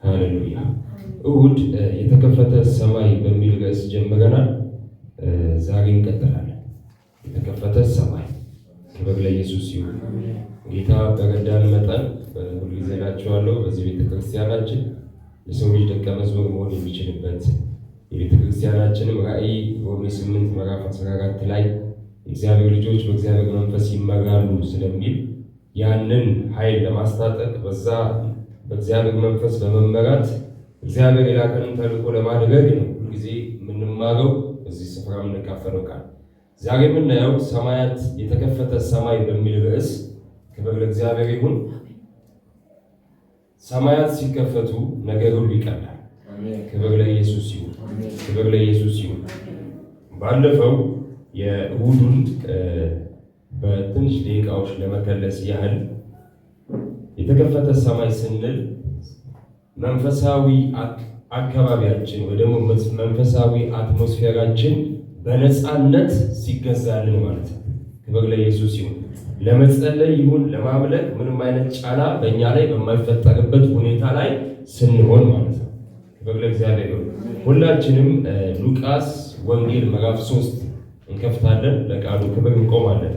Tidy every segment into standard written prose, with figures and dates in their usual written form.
ሃሌሉያ። እሑድ የተከፈተ ሰማይ በሚል ርዕስ ጀምረናል። ዛሬ እንቀጥላለን። የተከፈተ ሰማይ። ክብር ለኢየሱስ ይሁን። ጌታ በረዳን መጠን ሁልጊዜ እላችኋለሁ በዚህ ቤተክርስቲያናችን የሰው ልጅ ደቀ መዝሙር መሆን የሚችልበት የቤተክርስቲያናችንም ራእይ ሮሜ 8 ምዕራፍ 14 ላይ የእግዚአብሔር ልጆች በእግዚአብሔር መንፈስ ይመራሉ ስለሚል ያንን ኃይል ለማስታጠቅ በዛ በእግዚአብሔር መንፈስ በመመራት እግዚአብሔር የላከንን ተልእኮ ለማድረግ ነው ሁልጊዜ የምንማረው በዚህ ስፍራ የምንካፈለው ቃል። ዛሬ የምናየው ሰማያት የተከፈተ ሰማይ በሚል ርዕስ። ክብር ለእግዚአብሔር ይሁን። ሰማያት ሲከፈቱ ነገር ሁሉ ይቀላል። ክብር ለኢየሱስ ይሁን። ክብር ለኢየሱስ ይሁን። ባለፈው የእሑዱን በትንሽ ደቂቃዎች ለመከለስ ያህል የተከፈተ ሰማይ ስንል መንፈሳዊ አካባቢያችን ወይ ደግሞ መንፈሳዊ አትሞስፌራችን በነፃነት ሲገዛልን ማለት ነው። ክብር ለኢየሱስ ይሁን። ለመጸለይ ይሁን ለማምለክ ምንም አይነት ጫና በእኛ ላይ በማይፈጠርበት ሁኔታ ላይ ስንሆን ማለት ነው። ክብር ለእግዚአብሔር ይሁን። ሁላችንም ሉቃስ ወንጌል ምዕራፍ 3 እንከፍታለን። ለቃሉ ክብር እንቆማለን።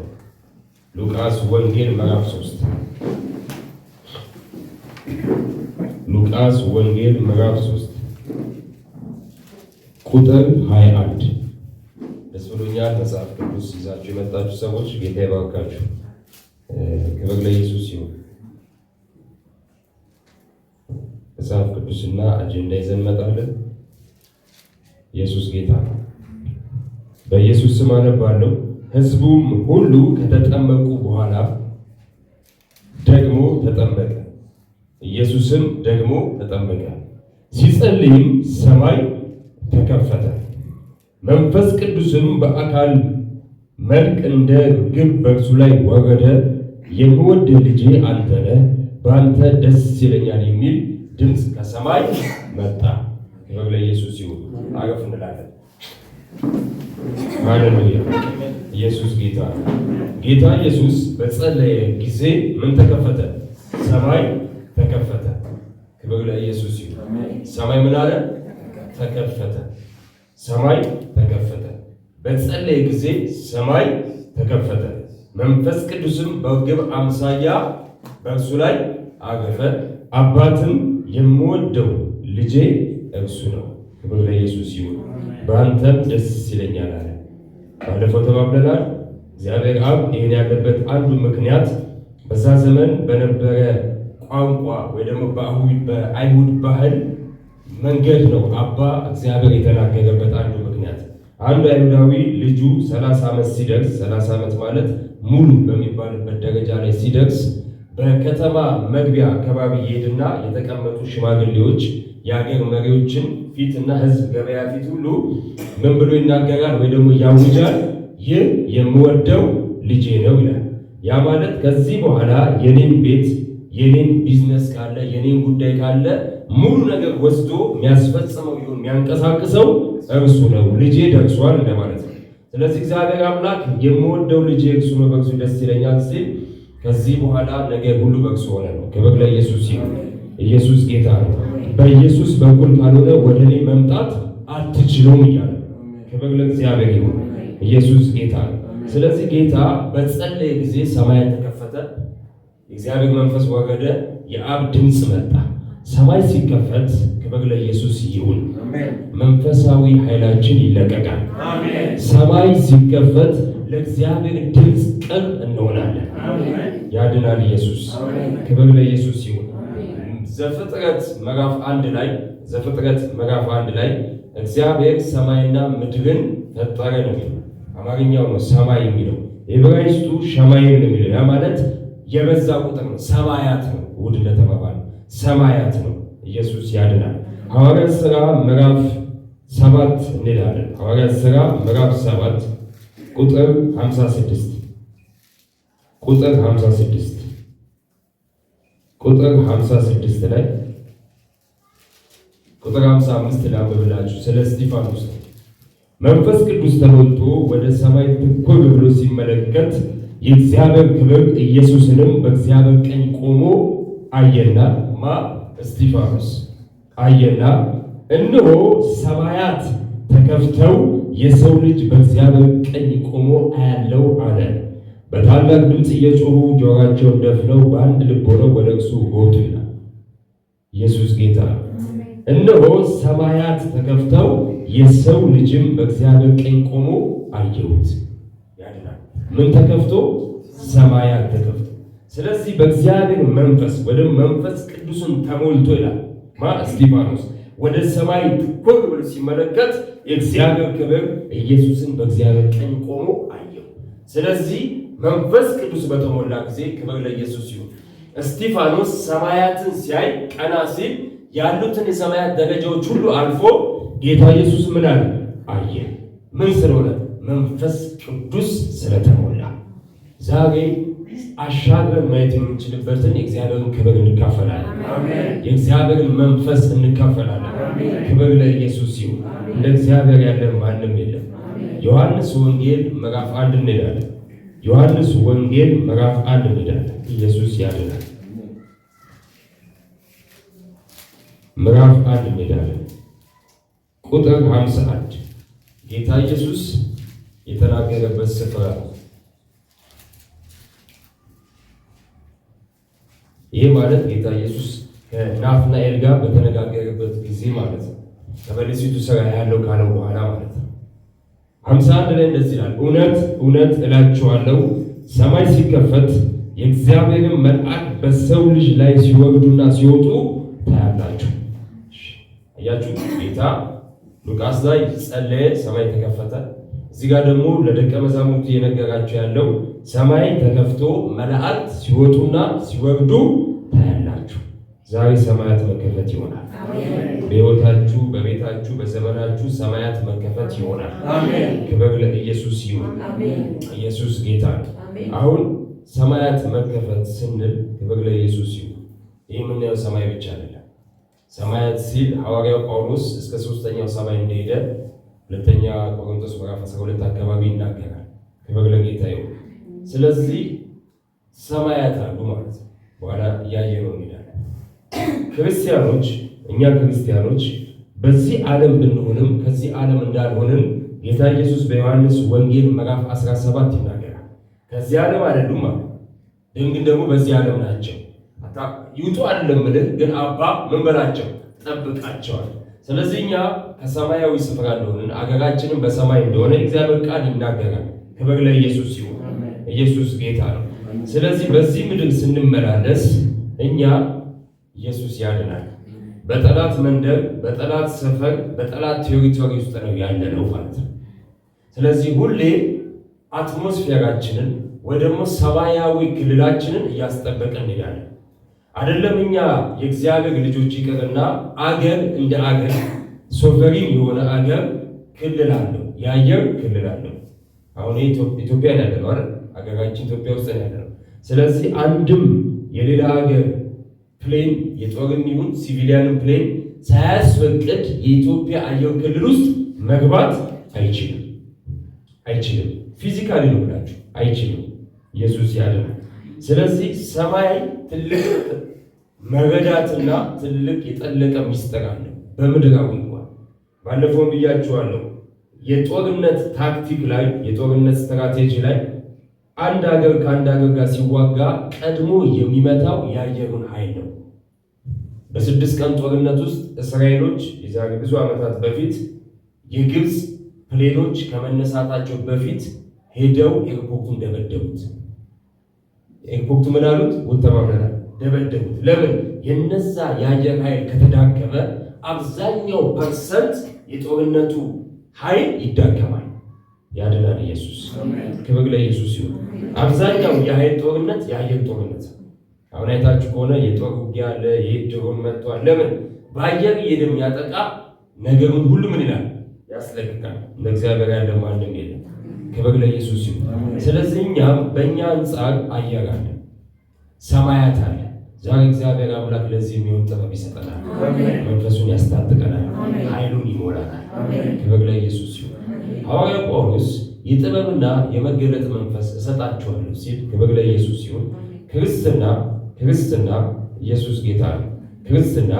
ሉቃስ ወንጌል ምዕራፍ 3 ሉቃስ ወንጌል ምዕራፍ 3 ቁጥር 21። ደስ ብሎኛል። መጽሐፍ ቅዱስ ይዛችሁ የመጣችሁ ሰዎች ጌታ ይባርካችሁ። ክብር ለኢየሱስ ይሁን። መጽሐፍ ቅዱስና አጀንዳ ይዘን እንመጣለን። ኢየሱስ ጌታ ነው። በኢየሱስ ስም አነባለሁ። ሕዝቡም ሁሉ ከተጠመቁ በኋላ ደግሞ ተጠመቀ። ኢየሱስም ደግሞ ተጠመቀ። ሲጸልይም ሰማይ ተከፈተ፣ መንፈስ ቅዱስም በአካል መልክ እንደ ርግብ በእርሱ ላይ ወረደ። የምወድህ ልጄ አንተ ነህ፣ በአንተ ደስ ይለኛል የሚል ድምፅ ከሰማይ መጣ። ክብር ለኢየሱስ ይሁን። አረፍ እንላለን። ሃሌሉያ። ኢየሱስ ጌታ ነው። ጌታ ኢየሱስ በጸለየ ጊዜ ምን ተከፈተ? ሰማይ ተከፈተ። ክብር ለኢየሱስ ይሁን። ሰማይ ምን አለ? ተከፈተ። ሰማይ ተከፈተ። በጸለየ ጊዜ ሰማይ ተከፈተ። መንፈስ ቅዱስም በርግብ አምሳያ በእርሱ ላይ አረፈ። አባትም የምወደው ልጄ እርሱ ነው። ክብር ለኢየሱስ ይሁን። በአንተም ደስ ይለኛል አለ። ባለፈው ተባብለናል። እግዚአብሔር አብ ይህን ያለበት አንዱ ምክንያት በዛ ዘመን በነበረ ቋንቋ ወይ ደግሞ በአይሁድ ባህል መንገድ ነው አባ እግዚአብሔር የተናገረበት አንዱ ምክንያት። አንዱ አይሁዳዊ ልጁ 30 ዓመት ሲደርስ 30 ዓመት ማለት ሙሉ በሚባልበት ደረጃ ላይ ሲደርስ በከተማ መግቢያ አካባቢ ይሄድና የተቀመጡ ሽማግሌዎች የሀገር መሪዎችን ፊትና ሕዝብ ገበያ ፊት ሁሉ ምን ብሎ ይናገራል ወይ ደግሞ ያውጃል? ይህ የምወደው ልጄ ነው ይላል። ያ ማለት ከዚህ በኋላ የኔን ቤት የኔን ቢዝነስ ካለ የኔን ጉዳይ ካለ ሙሉ ነገር ወስዶ የሚያስፈጽመው ይሁን የሚያንቀሳቅሰው እርሱ ነው፣ ልጄ ደርሷል እንደማለት ነው። ስለዚህ እግዚአብሔር አምላክ የምወደው ልጄ እርሱ ነው፣ በእርሱ ደስ ይለኛል ሲል ከዚህ በኋላ ነገር ሁሉ በእርሱ ሆነ ነው። ክብር ለኢየሱስ ይሁን። ኢየሱስ ጌታ ነው። በኢየሱስ በኩል ካልሆነ ወደ እኔ መምጣት አትችሉም እያለ ክብር ለእግዚአብሔር ይሁን። ኢየሱስ ጌታ ነው። ስለዚህ ጌታ በጸለየ ጊዜ ሰማይ ተከፈተ፣ የእግዚአብሔር መንፈስ ወረደ፣ የአብ ድምፅ መጣ። ሰማይ ሲከፈት ክብር ለኢየሱስ ይሁን፣ መንፈሳዊ ኃይላችን ይለቀቃል። ሰማይ ሲከፈት ለእግዚአብሔር ድምፅ ቅርብ እንሆናለን። ያድናል ኢየሱስ። ክብር ለኢየሱስ ይሁን። ዘፍጥረት ምዕራፍ 1 ላይ እግዚአብሔር ሰማይና ምድርን ፈጠረ ነው የሚለው። አማርኛው ነው ሰማይ የሚለው፣ ዕብራይስጡ ሸማይም ነው የሚለው። ያ ማለት የበዛ ቁጥር ነው። ሰማያት ነው። እሑድ እንደተባባለ ሰማያት ነው። ኢየሱስ ያድናል። ሐዋርያት ሥራ ምዕራፍ 7 እንሄዳለን። ሐዋርያት ሥራ ምዕራፍ 7 ቁጥር 56 ቁጥር 56 ላይ ቁጥር 55 ላንብብላችሁ። ስለ እስጢፋኖስ መንፈስ ቅዱስ ተሞልቶ ወደ ሰማይ ትኩር ብሎ ሲመለከት የእግዚአብሔር ክብር ኢየሱስንም በእግዚአብሔር ቀኝ ቆሞ አየና እስጢፋኖስ አየና እነሆ ሰማያት ተከፍተው የሰው ልጅ በእግዚአብሔር ቀኝ ቆሞ አያለው አለ። በታላቅ ድምፅ እየጮሁ ጆሮአቸውን ደፍነው በአንድ ልብ ሆነው ወደ እርሱ ሮጡ ይላል። ኢየሱስ ጌታ። እነሆ ሰማያት ተከፍተው የሰው ልጅም በእግዚአብሔር ቀኝ ቆሞ አየሁት። ያድናል። ምን ተከፍቶ? ሰማያት ተከፍቶ። ስለዚህ በእግዚአብሔር መንፈስ ወደ መንፈስ ቅዱስን ተሞልቶ ይላል እስጢፋኖስ ወደ ሰማይ ትኩር ብሎ ሲመለከት የእግዚአብሔር ክብር ኢየሱስን በእግዚአብሔር ቀኝ ቆሞ አየው። ስለዚህ መንፈስ ቅዱስ በተሞላ ጊዜ ክብር ለኢየሱስ ይሁን። እስጢፋኖስ ሰማያትን ሲያይ ቀና ሲል ያሉትን የሰማያት ደረጃዎች ሁሉ አልፎ ጌታ ኢየሱስ ምን አለ? አየ። ምን ስለሆነ? መንፈስ ቅዱስ ስለተሞላ። ዛሬ አሻግረን ማየት የምንችልበትን የእግዚአብሔርን ክብር እንካፈላለን። የእግዚአብሔርን መንፈስ እንካፈላለን። ክብር ለኢየሱስ ይሁን። እንደ እግዚአብሔር ያለ ማንም የለም። ዮሐንስ ወንጌል ምዕራፍ 1 እንሄዳለን። ዮሐንስ ወንጌል ምዕራፍ 1 እንሄዳለን። ኢየሱስ ያድናል። ምዕራፍ 1 እንሄዳለን። ቁጥር 51 ጌታ ኢየሱስ የተናገረበት ስፍራ ነው። ይህ ማለት ጌታ ኢየሱስ ከናትናኤል ጋር በተነጋገረበት ጊዜ ማለት ነው። ከበለሲቱ ስራ ያለው ካለው በኋላ ማለት ነው። 51 ላይ እንደዚህ ይላል፣ እውነት እውነት እላችኋለሁ ሰማይ ሲከፈት የእግዚአብሔርን መልአክ በሰው ልጅ ላይ ሲወርዱና ሲወጡ ታያላችሁ። አያችሁ፣ ጌታ ሉቃስ ላይ ጸለየ፣ ሰማይ ተከፈተ። እዚህ ጋር ደግሞ ለደቀ መዛሙርቱ የነገራቸው ያለው ሰማይ ተከፍቶ መላእክት ሲወጡና ሲወርዱ ታያላችሁ። ዛሬ ሰማያት መከፈት ይሆናል። በሕይወታችሁ፣ በቤታችሁ፣ በዘመናችሁ ሰማያት መከፈት ይሆናል። ክብር ለኢየሱስ ይሁን። ኢየሱስ ጌታ ነው። አሁን ሰማያት መከፈት ስንል ክብር ለኢየሱስ ይሁን። ይህ የምናየው ሰማይ ብቻ አይደለም። ሰማያት ሲል ሐዋርያው ጳውሎስ እስከ 3ኛው ሰማይ እንደሄደ ሁለተኛ ቆሮንቶስ ምዕራፍ 12 አካባቢ ይናገራል። ክብር ለጌታ ይሁን። ስለዚህ ሰማያት አሉ ማለት ነው። በኋላ እያየነው እንሄዳለን። ክርስቲያኖች፣ እኛ ክርስቲያኖች በዚህ ዓለም ብንሆንም ከዚህ ዓለም እንዳልሆንን ጌታ ኢየሱስ በዮሐንስ ወንጌል ምዕራፍ 17 ይናገራል። ከዚህ ዓለም አይደሉም ማለት ግን ደግሞ በዚህ ዓለም ናቸው። ይውጡ አይደለም ምልህ ግን አባ ምን በላቸው? ጠብቃቸዋል። ስለዚህ እኛ ከሰማያዊ ስፍራ እንደሆንን አገራችንን በሰማይ እንደሆነ እግዚአብሔር ቃል ይናገራል። ክብር ለኢየሱስ ይሁን። ኢየሱስ ጌታ ነው። ስለዚህ በዚህ ምድር ስንመላለስ እኛ ኢየሱስ ያድናል። በጠላት መንደር፣ በጠላት ሰፈር፣ በጠላት ቴሪቶሪ ውስጥ ነው ያለነው ማለት ነው። ስለዚህ ሁሌ አትሞስፌራችንን ወይ ደግሞ ሰማያዊ ክልላችንን እያስጠበቀን እንሄዳለን። አይደለም እኛ የእግዚአብሔር ልጆች ይቅርና አገር እንደ አገር ሶቨሪን የሆነ አገር ክልል አለው፣ የአየር ክልል አለው። አሁን ኢትዮጵያ ያለነው አይደል? አገራችን ኢትዮጵያ ውስጥ ያለነው። ስለዚህ አንድም የሌላ አገር ፕሌን የጦርም ይሁን ሲቪሊያንም ፕሌን ሳያስፈቅድ የኢትዮጵያ አየር ክልል ውስጥ መግባት አይችልም። ፊዚካሊ ነው ብላችሁ አይችልም። ኢየሱስ ያድናል። ስለዚህ ሰማይ ትልቅ መረዳትና ትልቅ የጠለቀ ሚስጥር አለ። በምድራዊ እንኳን ባለፈው ብያችኋለሁ። የጦርነት ታክቲክ ላይ የጦርነት ስትራቴጂ ላይ አንድ ሀገር ከአንድ ሀገር ጋር ሲዋጋ ቀድሞ የሚመታው የአየሩን ኃይል ነው። በ6 ቀን ጦርነት ውስጥ እስራኤሎች የዛሬ ብዙ ዓመታት በፊት የግብፅ ፕሌኖች ከመነሳታቸው በፊት ሄደው ኤርፖርቱን ደበደቡት። ኤርፖርቱ ምን አሉት? ወተባብለናል፣ ደበደቡት። ለምን? የነዛ የአየር ኃይል ከተዳከመ አብዛኛው ፐርሰንት የጦርነቱ ኃይል ይዳከማል። ያድናል ኢየሱስ። ክብር ለኢየሱስ ይሁን። አብዛኛው የኃይል ጦርነት የአየር ጦርነት። አሁን አይታችሁ ከሆነ የጦር ውጊያ አለ፣ የድሮን መጥቷል። ለምን? በአየር እየሄደም ያጠቃ ነገሩን ሁሉ ምን ይላል? ያስለቅቃል። እንደ እግዚአብሔር ያለ ማንም የለም። ክብር ለኢየሱስ ይሁን። ስለዚህ እኛም በእኛ አንጻር አየር አለ፣ ሰማያት አለ። ዛሬ እግዚአብሔር አምላክ ለዚህ የሚሆን ጥበብ ይሰጠናል፣ መንፈሱን ያስታጥቀናል፣ ኃይሉን ይሞላናል። ክብር ለኢየሱስ ይሁን። ሐዋርያው ጳውሎስ የጥበብና የመገለጥ መንፈስ እሰጣችኋለሁ ሲል ክብር ለኢየሱስ ይሁን። ክርስትና ኢየሱስ ጌታ ነው። ክርስትና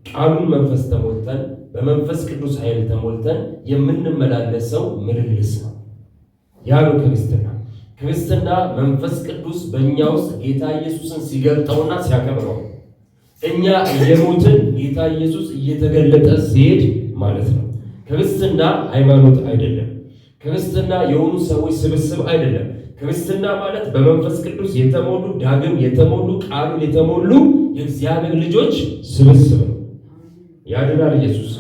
ቃሉን መንፈስ ተሞልተን በመንፈስ ቅዱስ ኃይል ተሞልተን የምንመላለሰው ምልልስ ነው። ያ ነው ክርስትና። ክርስትና መንፈስ ቅዱስ በእኛ ውስጥ ጌታ ኢየሱስን ሲገልጠውና ሲያከብረው፣ እኛ እየሞትን ጌታ ኢየሱስ እየተገለጠ ሲሄድ ማለት ነው። ክርስትና ሃይማኖት አይደለም። ክርስትና የሆኑ ሰዎች ስብስብ አይደለም። ክርስትና ማለት በመንፈስ ቅዱስ የተሞሉ ዳግም የተሞሉ ቃሉን የተሞሉ የእግዚአብሔር ልጆች ስብስብ ነው። ያድናል ኢየሱስ።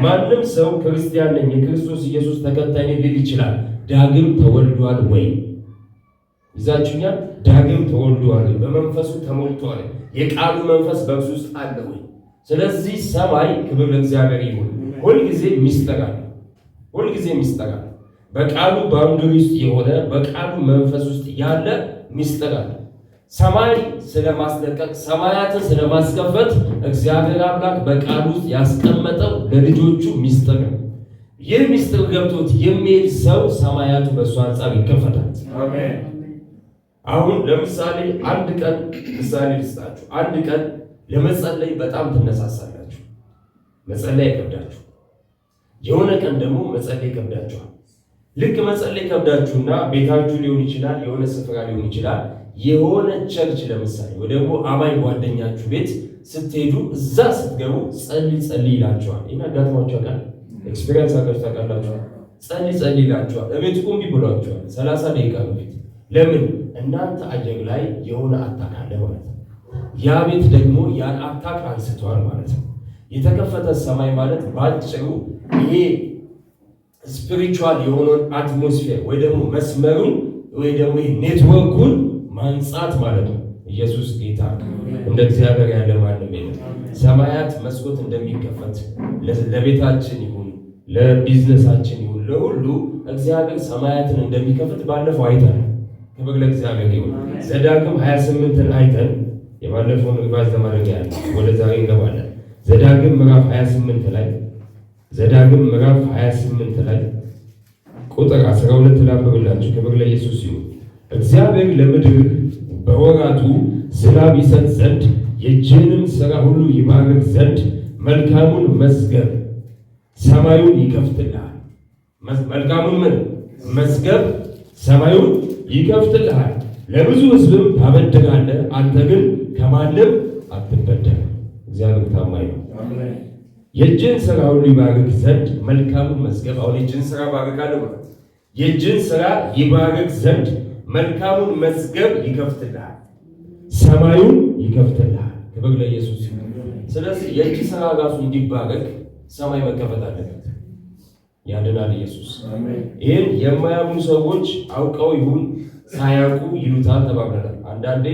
ማንም ሰው ክርስቲያን ነኝ የክርስቶስ ኢየሱስ ተከታይ ነኝ ሊል ይችላል። ዳግም ተወልዷል ወይ? ይዛችሁኛል? ዳግም ተወልዷል፣ በመንፈሱ ተሞልቷል፣ የቃሉ መንፈስ በእርሱ ውስጥ አለ ወይ? ስለዚህ ሰማይ ክብር ለእግዚአብሔር ይሁን ሁልጊዜ ሚስጥራል፣ ሁልጊዜ ሚስጥራል። በቃሉ ባውንደሪ ውስጥ የሆነ በቃሉ መንፈስ ውስጥ ያለ ሚስጥራል። ሰማይ ስለማስለቀቅ ሰማያትን ስለማስከፈት እግዚአብሔር አምላክ በቃሉ ውስጥ ያስቀመጠው ለልጆቹ ሚስጥር ነው። ይህ ሚስጥር ገብቶት የሚሄድ ሰው ሰማያቱ በእሱ አንጻር ይከፈታል። አሜን። አሁን ለምሳሌ አንድ ቀን ምሳሌ ልስጣችሁ። አንድ ቀን ለመጸለይ በጣም ትነሳሳላችሁ፣ መጸለይ ይከብዳችሁ። የሆነ ቀን ደግሞ መጸለይ ይከብዳችኋል። ልክ መጸለይ ከብዳችሁና ቤታችሁ ሊሆን ይችላል፣ የሆነ ስፍራ ሊሆን ይችላል፣ የሆነ ቸርች ለምሳሌ ወይ ደግሞ አማኝ ጓደኛችሁ ቤት ስትሄዱ እዛ ስትገቡ ጸልይ ይላችኋል። ይሄን አጋጥሟችሁ ቃል ኤክስፒሪየንስ አድርጋችሁ ታውቃላችሁ? ጸልይ ይላችኋል። እቤት ቁም ይብሏችኋል 30 ደቂቃ በፊት። ለምን? እናንተ አየር ላይ የሆነ አታክ አለ ማለት ነው። ያ ቤት ደግሞ ያን አታክ አንስቷል ማለት ነው። የተከፈተ ሰማይ ማለት ባጭሩ ይሄ ስፒሪቹዋል የሆነውን አትሞስፌር ወይ ደግሞ መስመሩን ወይ ደግሞ ኔትወርኩን ማንጻት ማለት ነው። ኢየሱስ ጌታ። እንደ እግዚአብሔር ያለ ማንም የለም። ሰማያት መስኮት እንደሚከፈት ለቤታችን ይሁን ለቢዝነሳችን ይሁን ለሁሉ እግዚአብሔር ሰማያትን እንደሚከፈት ባለፈው አይተናል። ክብር ለእግዚአብሔር ይሁን። ዘዳግም 28ን አይተን የባለፈውን ሪቫይዝ ለማድረግ ያለ ወደ ዛሬ እንገባለን። ዘዳግም ምዕራፍ 28 ላይ ዘዳግም ምዕራፍ 28 ላይ ቁጥር 12 ላንብብላችሁ። ክብር ለኢየሱስ ይሁን። እግዚአብሔር ለምድር በወራቱ ዝናብ ይሰጥ ዘንድ የእጅህንም ሥራ ሁሉ ይባርክ ዘንድ መልካሙን መዝገብ ሰማዩን ይከፍትልሃል። መልካሙን ምን መዝገብ ሰማዩን ይከፍትልሃል። ለብዙ ሕዝብም ታበድራለህ፣ አንተ ግን ከማንም አትበደርም። እግዚአብሔር ታማኝ ነው። የእጅን ሥራ ሁሉ ይባርክ ዘንድ መልካሙን መዝገብ። አሁን የእጅን ሥራ ባርካለሁ ማለት የእጅን ሥራ ይባርክ ዘንድ መልካሙን መዝገብ ይከፍትልሃል፣ ሰማዩን ይከፍትልሃል። ክብር ለኢየሱስ ይሁን። ስለዚህ የእጅ ሥራ ራሱ እንዲባረክ ሰማይ መከፈት አለበት። ያድናል ኢየሱስ። ይህን የማያምኑ ሰዎች አውቀው ይሁን ሳያውቁ ይሉታል ተባብለናል። አንዳንዴ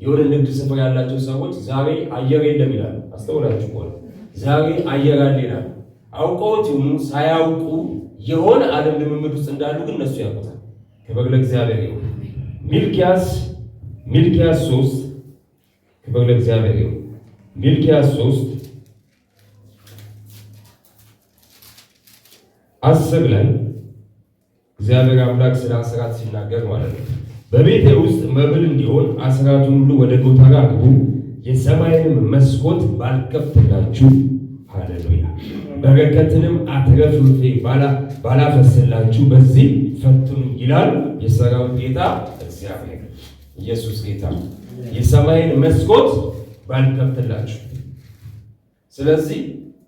የሆነ ንግድ ስፍራ ያላቸው ሰዎች ዛሬ አየር የለም ይላሉ። አስተውላችሁ ከሆነ ዛሬ አየር አለ ይላሉ። አውቀውት ይሁኑ ሳያውቁ የሆነ ዓለም ልምምድ ውስጥ እንዳሉ ግን እነሱ ያውቁታል። ክብር ለእግዚአብሔር ይሁን። ሚልኪያስ 3 ክብር ለእግዚአብሔር ይሁን። ሚልኪያስ 3 10 ላይ እግዚአብሔር አምላክ ስለ አስራት ሲናገር ማለት ነው። በቤቴ ውስጥ መብል እንዲሆን አስራቱን ሁሉ ወደ ጎተራ አግቡ፣ የሰማይንም መስኮት ባልከፍትላችሁ፣ ሃሌሉያ፣ በረከትንም አትረፍርፌ ባላፈስላችሁ በዚህ ፈትኑ ይላል የሰራዊት ጌታ እግዚአብሔር። ኢየሱስ ጌታ። የሰማይን መስኮት ባልከፍትላችሁ። ስለዚህ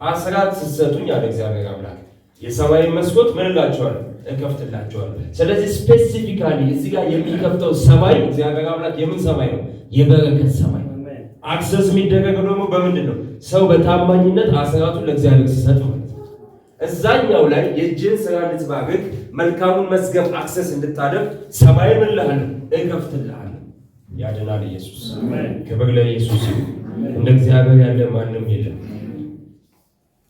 አስራት ስትሰጡኝ አለ እግዚአብሔር አምላክ የሰማይን መስኮት ምን እላችኋለሁ? እከፍትላችኋለሁ። ስለዚህ ስፔሲፊካሊ እዚህ ጋር የሚከፍተው ሰማይ እግዚአብሔር አምላክ የምን ሰማይ ነው? የበረከት ሰማይ። አክሰስ የሚደረገው ደግሞ በምንድን ነው? ሰው በታማኝነት አስራቱን ለእግዚአብሔር ሲሰጥ ማለት ነው። እዛኛው ላይ የእጅን ሥራ እንድትባርክ መልካሙን መዝገብ አክሰስ እንድታደርግ ሰማይ ምን እልሃለሁ? እከፍትልሃለሁ። ያድናል ኢየሱስ። ክብር ለኢየሱስ ይሁን። እንደ እግዚአብሔር ያለ ማንም የለም።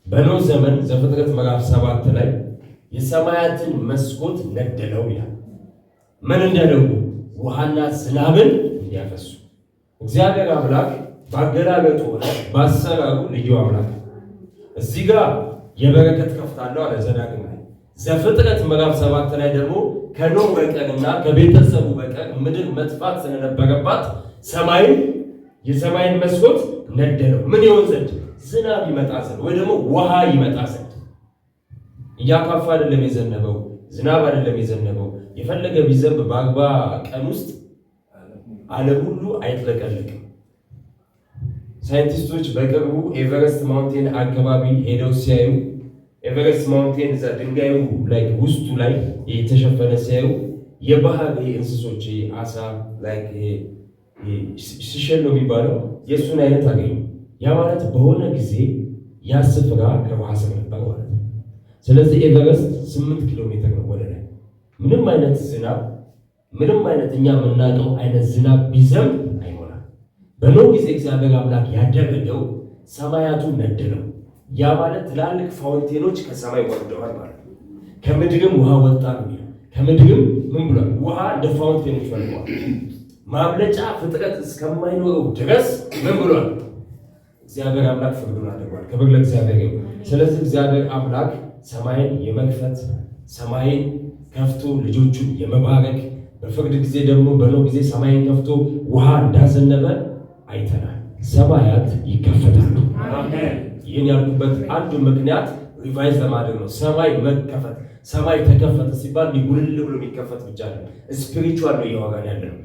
በኖህ ዘመን ዘፍጥረት ምዕራፍ 7 ላይ የሰማያትን መስኮት ነደለው ይላል። ምን እንዲያደርጉ? ውሃና ዝናብን እንዲያፈሱ። እግዚአብሔር አምላክ ባገላለጡ ሆነ ባሰራሩ ልዩ አምላክ። እዚህ ጋር የበረከት ከፍታለሁ አለ ዘዳግም ላይ። ዘፍጥረት ምዕራፍ 7 ላይ ደግሞ ከኖህ በቀርና ከቤተሰቡ በቀር ምድር መጥፋት ስለነበረባት የሰማይን መስኮት ነደለው። ምን ይሆን ዘንድ? ዝናብ ይመጣ ዘንድ ወይ ደግሞ ውሃ ይመጣ ዘንድ። እያካፋ አይደለም የዘነበው፣ ዝናብ አይደለም የዘነበው። የፈለገ ቢዘንብ በአርባ ቀን ውስጥ ዓለም ሁሉ አይጥለቀለቅም። ሳይንቲስቶች በቅርቡ ኤቨረስት ማውንቴን አካባቢ ሄደው ሲያዩ ኤቨረስት ማውንቴን እዛ ድንጋዩ ላይ ውስጡ ላይ የተሸፈነ ሲያዩ የባህር እንስሶች አሳ ላይ ሲሸል ነው የሚባለው የእሱን አይነት አገኙ። ያ ማለት በሆነ ጊዜ ያ ስፍራ ከውሃ ስር ነበር ማለት ነው። ስለዚህ ኤቨረስት 8 ኪሎ ሜትር ነው ወደ ላይ። ምንም አይነት ዝናብ ምንም አይነት እኛ የምናውቀው አይነት ዝናብ ቢዘንብ አይሞላም። በኖህ ጊዜ እግዚአብሔር አምላክ ያደረገው ሰማያቱን ነደለው። ያ ማለት ትላልቅ ፋውንቴኖች ከሰማይ ወርደዋል ማለት ነው። ከምድርም ውሃ ወጣ ነው የሚለው። ከምድርም ምን ብሏል? ውሃ እንደ ፋውንቴኖች ፈልቋል። ማምለጫ ፍጥረት እስከማይኖረው ድረስ ምን ብሏል? እግዚአብሔር አምላክ ፍርዱን አድርጓል። ክብር ለእግዚአብሔር ይሁን። ስለዚህ እግዚአብሔር አምላክ ሰማይን የመክፈት ሰማይን ከፍቶ ልጆቹን የመባረክ በፍርድ ጊዜ ደግሞ በኖህ ጊዜ ሰማይን ከፍቶ ውሃ እንዳዘነበ አይተናል። ሰማያት ይከፈታሉ። ይህን ያልኩበት አንዱ ምክንያት ሪቫይዝ ለማድረግ ነው። ሰማይ መከፈት፣ ሰማይ ተከፈተ ሲባል ጉልል ብሎ የሚከፈት ብቻ ነው። ስፒሪቹዋል ነው እያወራን ያለ ነው።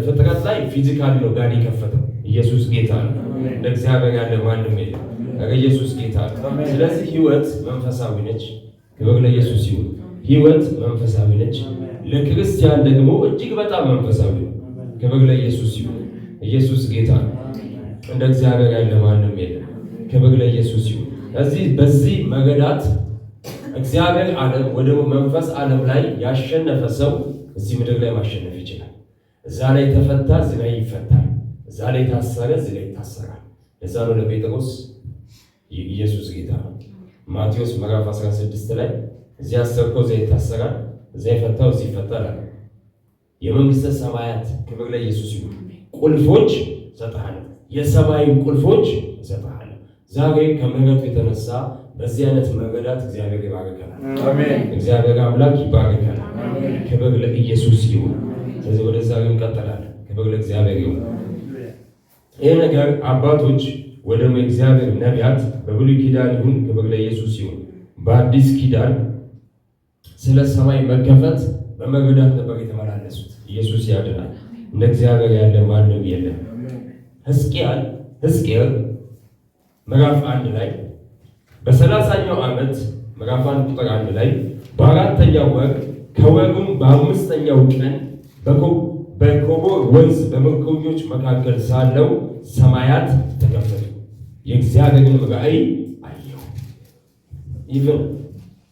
ፍጥረት ላይ ፊዚካሊ ነው ጋር የከፈተው። ኢየሱስ ጌታ ነው። እንደ እግዚአብሔር ያለ ማንም የለም። ኢየሱስ ጌታ ነው። ስለዚህ ህይወት መንፈሳዊ ነች። ክብር ለኢየሱስ ይሁን። ህይወት መንፈሳዊ ነች። ለክርስቲያን ደግሞ እጅግ በጣም መንፈሳዊ ነው። ክብር ለኢየሱስ ይሁን። ኢየሱስ ጌታ ነው። እንደ እግዚአብሔር ያለ ማንም የለም። ክብር ለኢየሱስ ይሁን። በዚህ መገዳት እግዚአብሔር ዓለም ወደ መንፈስ ዓለም ላይ ያሸነፈ ሰው እዚህ ምድር ላይ ማሸነፍ ይችላል። እዛ ላይ ተፈታ፣ እዚህ ላይ ይፈታል። እዛ ላይ ታሰረ፣ እዚህ ላይ ይታሰራል። እዛ ነው ለጴጥሮስ ኢየሱስ ጌታ ነው። ማቴዎስ ምዕራፍ 16 ላይ እዚህ አሰርከው፣ እዚህ ይታሰራል፣ እዚህ ይፈታው፣ እዚህ ይፈታል። የመንግስተ ሰማያት ክብር ለኢየሱስ ይሁን ቁልፎች እሰጥሃለሁ፣ የሰማይን ቁልፎች እሰጥሃለሁ። ዛሬ ከምሕረቱ የተነሳ በዚህ አይነት መገዳት እግዚአብሔር ይባርከናል። አሜን። እግዚአብሔር አምላክ ይባርከናል። ክብር ለኢየሱስ ይሁን። ስለዚህ ወደ ዛሬው እንቀጥላለን። ክብር ለእግዚአብሔር ይሁን። ይህ ነገር አባቶች ወደ እግዚአብሔር ነቢያት በብሉይ ኪዳን ይሁን፣ ክብር ለኢየሱስ ይሁን፣ በአዲስ ኪዳን ስለ ሰማይ መከፈት በመገዳት ነበር የተመላለሱት። ኢየሱስ ያድናል። እንደ እግዚአብሔር ያለ ማንም የለም። ሕዝቅኤል ምዕራፍ 1 ላይ በ30ኛው ዓመት ምዕራፍ 1 ቁጥር 1 ላይ በአራተኛው ወር ከወሩም በ5ኛው ቀን በኮቦር ወንዝ በምርኮኞች መካከል ሳለው ሰማያት ተከፈቱ፣ የእግዚአብሔርን ራእይ አየሁ። ኢቭን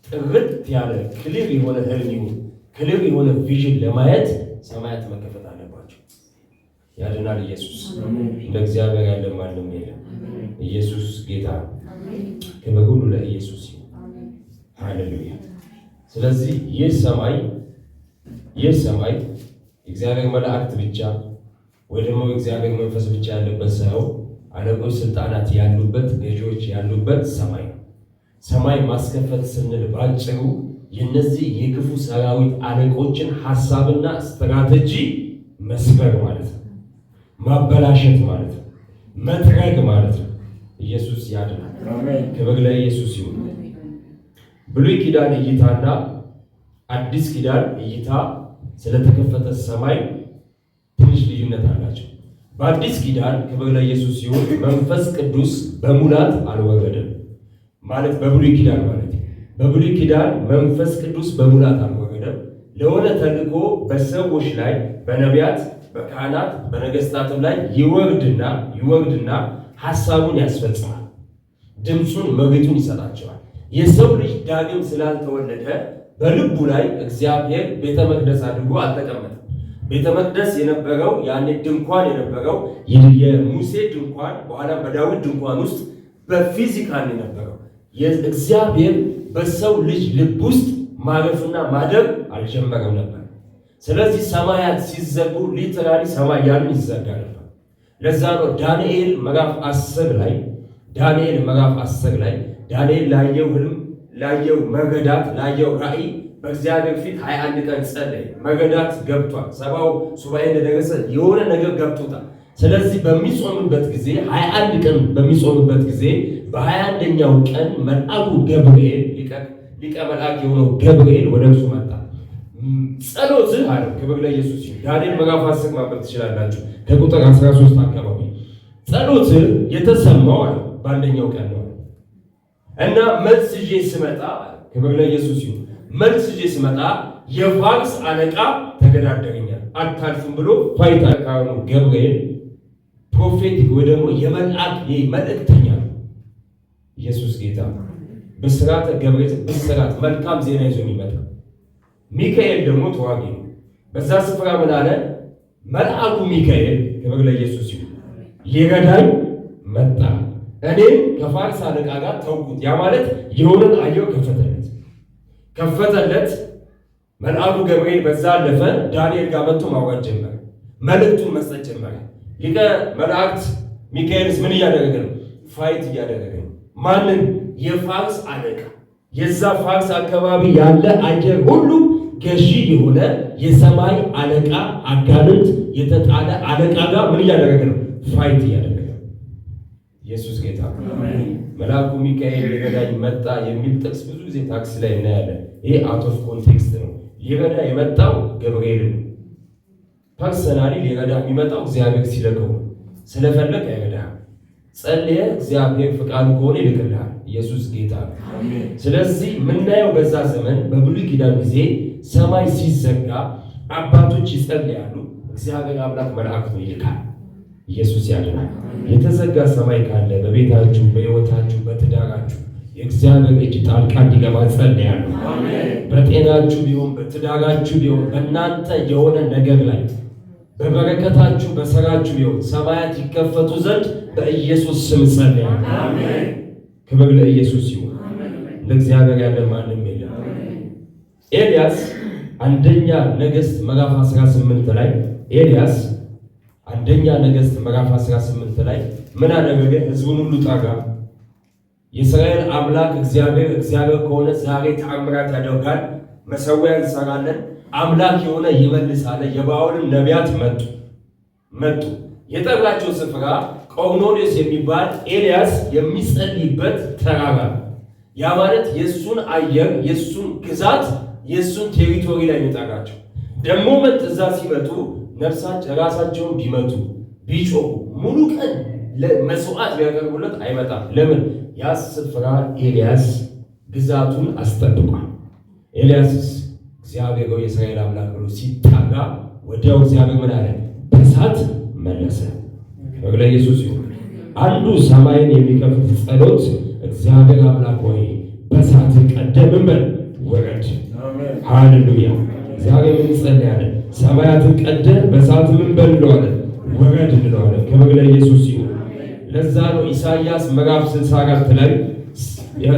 ጥርት ያለ ክሊር የሆነ ህልም ክሊር የሆነ ቪዥን ለማየት ሰማያት መከፈት አለባቸው። ያድናል ኢየሱስ። እንደ እግዚአብሔር ያለ ማንም የለም። ኢየሱስ ጌታ። ክብር ሁሉ ለኢየሱስ ይሁን። ሃሌሉያ። ስለዚህ ይህ ሰማይ እግዚአብሔር መላእክት ብቻ ወይ ደግሞ እግዚአብሔር መንፈስ ብቻ ያለበት ሳይሆን አለቆች፣ ስልጣናት ያሉበት፣ ገዢዎች ያሉበት ሰማይ ነው። ሰማይ ማስከፈት ስንል ባጭሩ የነዚህ የክፉ ሰራዊት አለቆችን ሐሳብና ስትራቴጂ መስበር ማለት ነው። ማበላሸት ማለት ነው። መጥረግ ማለት ነው። ኢየሱስ ያድናል። ክብር ለኢየሱስ ይሁን። ብሉይ ኪዳን እይታና አዲስ ኪዳን እይታ ስለተከፈተ ሰማይ ትንሽ ልዩነት አላቸው። በአዲስ ኪዳን ክብር ለኢየሱስ ይሁን መንፈስ ቅዱስ በሙላት አልወረደም ማለት በብሉይ ኪዳን ማለት በብሉይ ኪዳን መንፈስ ቅዱስ በሙላት አልወረደም። ለሆነ ተልእኮ በሰዎች ላይ በነቢያት፣ በካህናት፣ በነገስታትም ላይ ይወርድና ሐሳቡን ያስፈጽማል። ድምፁን መሬቱን ይሰጣቸዋል። የሰው ልጅ ዳግም ስላልተወለደ በልቡ ላይ እግዚአብሔር ቤተ መቅደስ አድርጎ አልተቀመጠም። ቤተ መቅደስ የነበረው ያኔ ድንኳን የነበረው የሙሴ ድንኳን በኋላ በዳዊት ድንኳን ውስጥ በፊዚካል የነበረው እግዚአብሔር በሰው ልጅ ልብ ውስጥ ማረፍና ማደር አልጀመረም ነበር። ስለዚህ ሰማያት ሲዘጉ ሊተራሊ ሰማይ ያሉን ይዘጋ ነበር። ለዛ ነው ዳንኤል ምዕራፍ 10 ላይ ዳንኤል ላየው ህልም፣ ላየው መገዳት፣ ላየው ራእይ በእግዚአብሔር ፊት 21 ቀን ጸለየ። መገዳት ገብቷል። ሰባው ሱባኤ እንደደረሰ የሆነ ነገር ገብቶታል። ስለዚህ በሚጾምበት ጊዜ 21 ቀን በሚጾምበት ጊዜ በ21ኛው ቀን መልአኩ ገብርኤል ሊቀ መልአክ የሆነው ገብርኤል ወደ እርሱ መጣ። ጸሎትህ አለው። ክብር ለኢየሱስ ይሁን። ዳንኤል ምዕራፍ 10 ማንበብ ትችላላችሁ ከቁጥር 13 አካባቢ። ጸሎትህ የተሰማው አለ በአንደኛው ቀን ነው እና መልስ ይዤ ስመጣ፣ ክብር ለኢየሱስ ይሁን፣ መልስ ይዤ ስመጣ የፋርስ አለቃ ተገዳደረኛል፣ አታልፍም ብሎ ፋይት አቃኑ ገብርኤል ፕሮፌቲክ ወይ ደግሞ የመልአክ መልእክተኛ ነው። ኢየሱስ ጌታ ብስራተ ገብርኤል ብስራት መልካም ዜና ይዞ የሚመጣ ሚካኤል ደግሞ ተዋጊ ነው። በዛ ስፍራ ምን አለ? መልአኩ ሚካኤል ክብር ለኢየሱስ ይሁን ሊረዳኝ መጣ፣ እኔም ከፋርስ አለቃ ጋር ተውኩት። ያ ማለት የሆነን አየው ከፈተለት። መልአኩ ገብርኤል በዛ አለፈ። ዳንኤል ጋር መጥቶ ማውራት ጀመረ፣ መልእክቱን መስጠት ጀመረ። ሊቀ መላእክት ሚካኤልስ ምን እያደረገ ነው? ፋይት እያደረገ ነው። ማንን? የፋርስ አለቃ። የዛ ፋርስ አካባቢ ያለ አየር ሁሉ ገዢ የሆነ የሰማይ አለቃ አጋንንት የተጣለ አለቃ ጋር ምን እያደረገ ነው? ፋይት እያደረገ ነው። ኢየሱስ ጌታ። መልአኩ ሚካኤል ሊረዳኝ መጣ የሚል ጥቅስ ብዙ ጊዜ ታክሲ ላይ እናያለን። ይሄ አውት ኦፍ ኮንቴክስት ነው። ሊረዳ የመጣው ገብርኤል ነው። ፐርሰናሊ ሊረዳ የሚመጣው እግዚአብሔር ሲልከው ስለፈለግ አይረዳህም። ጸልየ እግዚአብሔር ፍቃዱ ከሆነ ይልክልሃል። ኢየሱስ ጌታ ነው። ስለዚህ የምናየው በዛ ዘመን በብሉይ ኪዳን ጊዜ ሰማይ ሲዘጋ አባቶች ይጸልያሉ፣ እግዚአብሔር አምላክ መልአክቱን ይልካል። ኢየሱስ ያድናል። የተዘጋ ሰማይ ካለ በቤታችሁ፣ በሕይወታችሁ፣ በትዳራችሁ የእግዚአብሔር እጅ ጣልቃ እንዲገባ ጸልያለሁ። በጤናችሁ ቢሆን በትዳራችሁ ቢሆን በእናንተ የሆነ ነገር ላይ በበረከታችሁ በሰራችሁ ቢሆን ሰማያት ይከፈቱ ዘንድ በኢየሱስ ስም ጸልያለሁ። ክብር ለኢየሱስ ይሁን። እንደ እግዚአብሔር ያለ ማንም የለም። ኤልያስ አንደኛ ነገሥት ምዕራፍ 18 ላይ ኤልያስ አንደኛ ነገሥት ምዕራፍ 18 ላይ ምን አደረገ? ሕዝቡን ሁሉ ጠራ። የእስራኤል አምላክ እግዚአብሔር ከሆነ ዛሬ ተአምራት ያደርጋል፣ መሠዊያ እንሰራለን፣ አምላክ የሆነ ይመልሳል። የባኦልን ነቢያት መጡ። የጠራቸው ስፍራ ቆርኔሌዎስ የሚባል ኤልያስ የሚጸልይበት ተራራ። ያ ማለት የእሱን አየር፣ የእሱን ግዛት፣ የእሱን ቴሪቶሪ ላይ የጠራቸው። ደግሞ እዛ ሲመጡ ራሳቸውን ቢመቱ ቢጮሁ ሙሉ ቀን መስዋዕት ቢያቀርቡለት አይመጣም። ለምን? ያ ስፍራ ኤልያስ ግዛቱን አስጠብቋል። ኤልያስስ እግዚአብሔር የእስራኤል አምላክ ብሎ ሲጣራ ወዲያው እግዚአብሔር ምን አለ? በእሳት መለሰ። ክብር ለኢየሱስ ይሁን። አንዱ ሰማይን የሚከፍት ጸሎት እግዚአብሔር አምላክ ሆይ በእሳት ቀደም በል ወረድ። ሃሌሉያ። ዛሬ ምን እንጸልያለን? ሰማያትን ቀደ በእሳት ምን በል እንለዋለን? ወረድ እንለዋለን። ክብር ለኢየሱስ ይሁን። ለዛ ነው ኢሳይያስ ምዕራፍ 64 ላይ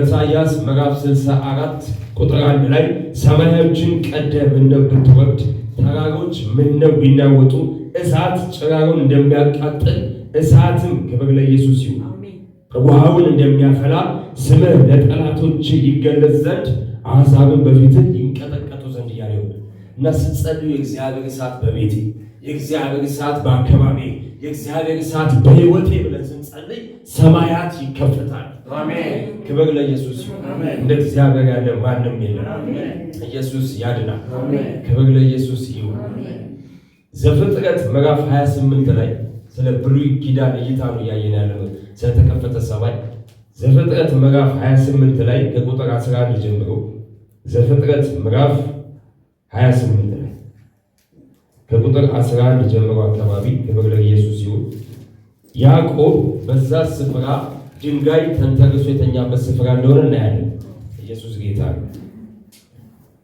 ኢሳይያስ ምዕራፍ 64 ቁጥር 1 ላይ ሰማዮችን ቀደ ምነው ብትወርድ፣ ተራሮች ምነው ቢናወጡ፣ እሳት ጭራሮን እንደሚያቃጥል እሳትም ክብር ለኢየሱስ ይሁን ውሃውን እንደሚያፈላ ስምህ ለጠላቶች ይገለጽ ዘንድ አሕዛብን በፊትህ ይንቀጠቀጡ ዘንድ እያለ ይሆናል። እና ስትጸልዩ የእግዚአብሔር እሳት በቤቴ፣ የእግዚአብሔር እሳት በአካባቢ፣ የእግዚአብሔር እሳት በሕይወቴ ብለን ስንጸልይ ሰማያት ይከፈታል። ክብር ለኢየሱስ ይሁን። እንደ እግዚአብሔር ያለ ማንም የለም። ኢየሱስ ያድናል። ክብር ለኢየሱስ ይሁን። ዘፍጥረት ምዕራፍ 28 ላይ ስለ ብሉይ ኪዳን እይታ ነው እያየን ያለነው፣ ስለተከፈተ ሰማይ። ዘፍጥረት ምዕራፍ 28 ላይ ከቁጥር 11 ጀምሮ ዘፍጥረት ምዕራፍ 28 ላይ ከቁጥር 11 ጀምሮ አካባቢ ክብር ለኢየሱስ ይሁን። ያዕቆብ በዛ ስፍራ ድንጋይ ተንተርሶ የተኛበት ስፍራ እንደሆነ እናያለን። ኢየሱስ ጌታ ነው።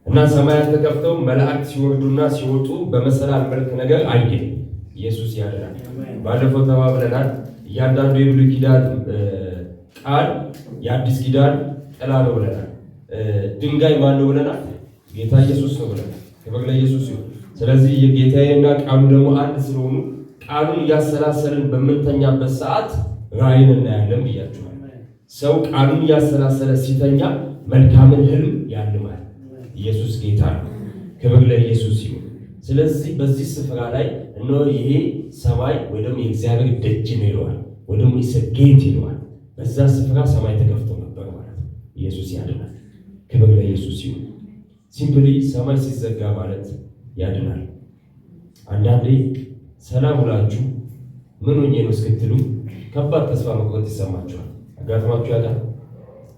እና ሰማያት ተከፍተው መላእክት ሲወርዱና ሲወጡ በመሰላል መልክ ነገር አየ። ኢየሱስ ያድናል። ባለፈው ተባብለናል። እያንዳንዱ የብሉይ ኪዳን ቃል የአዲስ ኪዳን ጥላ ነው ብለናል። ድንጋይ ማን ነው ብለናል? ጌታ ኢየሱስ ነው ብለናል። ክብር ለኢየሱስ ይሁን። ስለዚህ የጌታዬና ቃሉ ደግሞ አንድ ስለሆኑ ቃሉን እያሰላሰልን በምንተኛበት ሰዓት ራእይን እናያለን ብያችኋል። ሰው ቃሉን እያሰላሰለ ሲተኛ መልካምን ህልም ያልማል። ኢየሱስ ጌታ ነው። ክብር ለኢየሱስ ይሁን። ስለዚህ በዚህ ስፍራ ላይ እነሆ ይሄ ሰማይ ወይ ደግሞ የእግዚአብሔር ደጅ ነው ይለዋል፣ ወይ ደግሞ ጌት ይለዋል። በዛ ስፍራ ሰማይ ተከፍቶ ነበር ማለት ነው። ኢየሱስ ያድናል። ክብር ለኢየሱስ ይሁን። ሲምፕሊ ሰማይ ሲዘጋ ማለት ያድናል። አንዳንዴ ሰላም ውላችሁ ምን ሆኜ ነው እስክትሉ ከባድ ተስፋ መቁረጥ ይሰማችኋል። አጋጥሟችሁ ያውቃል?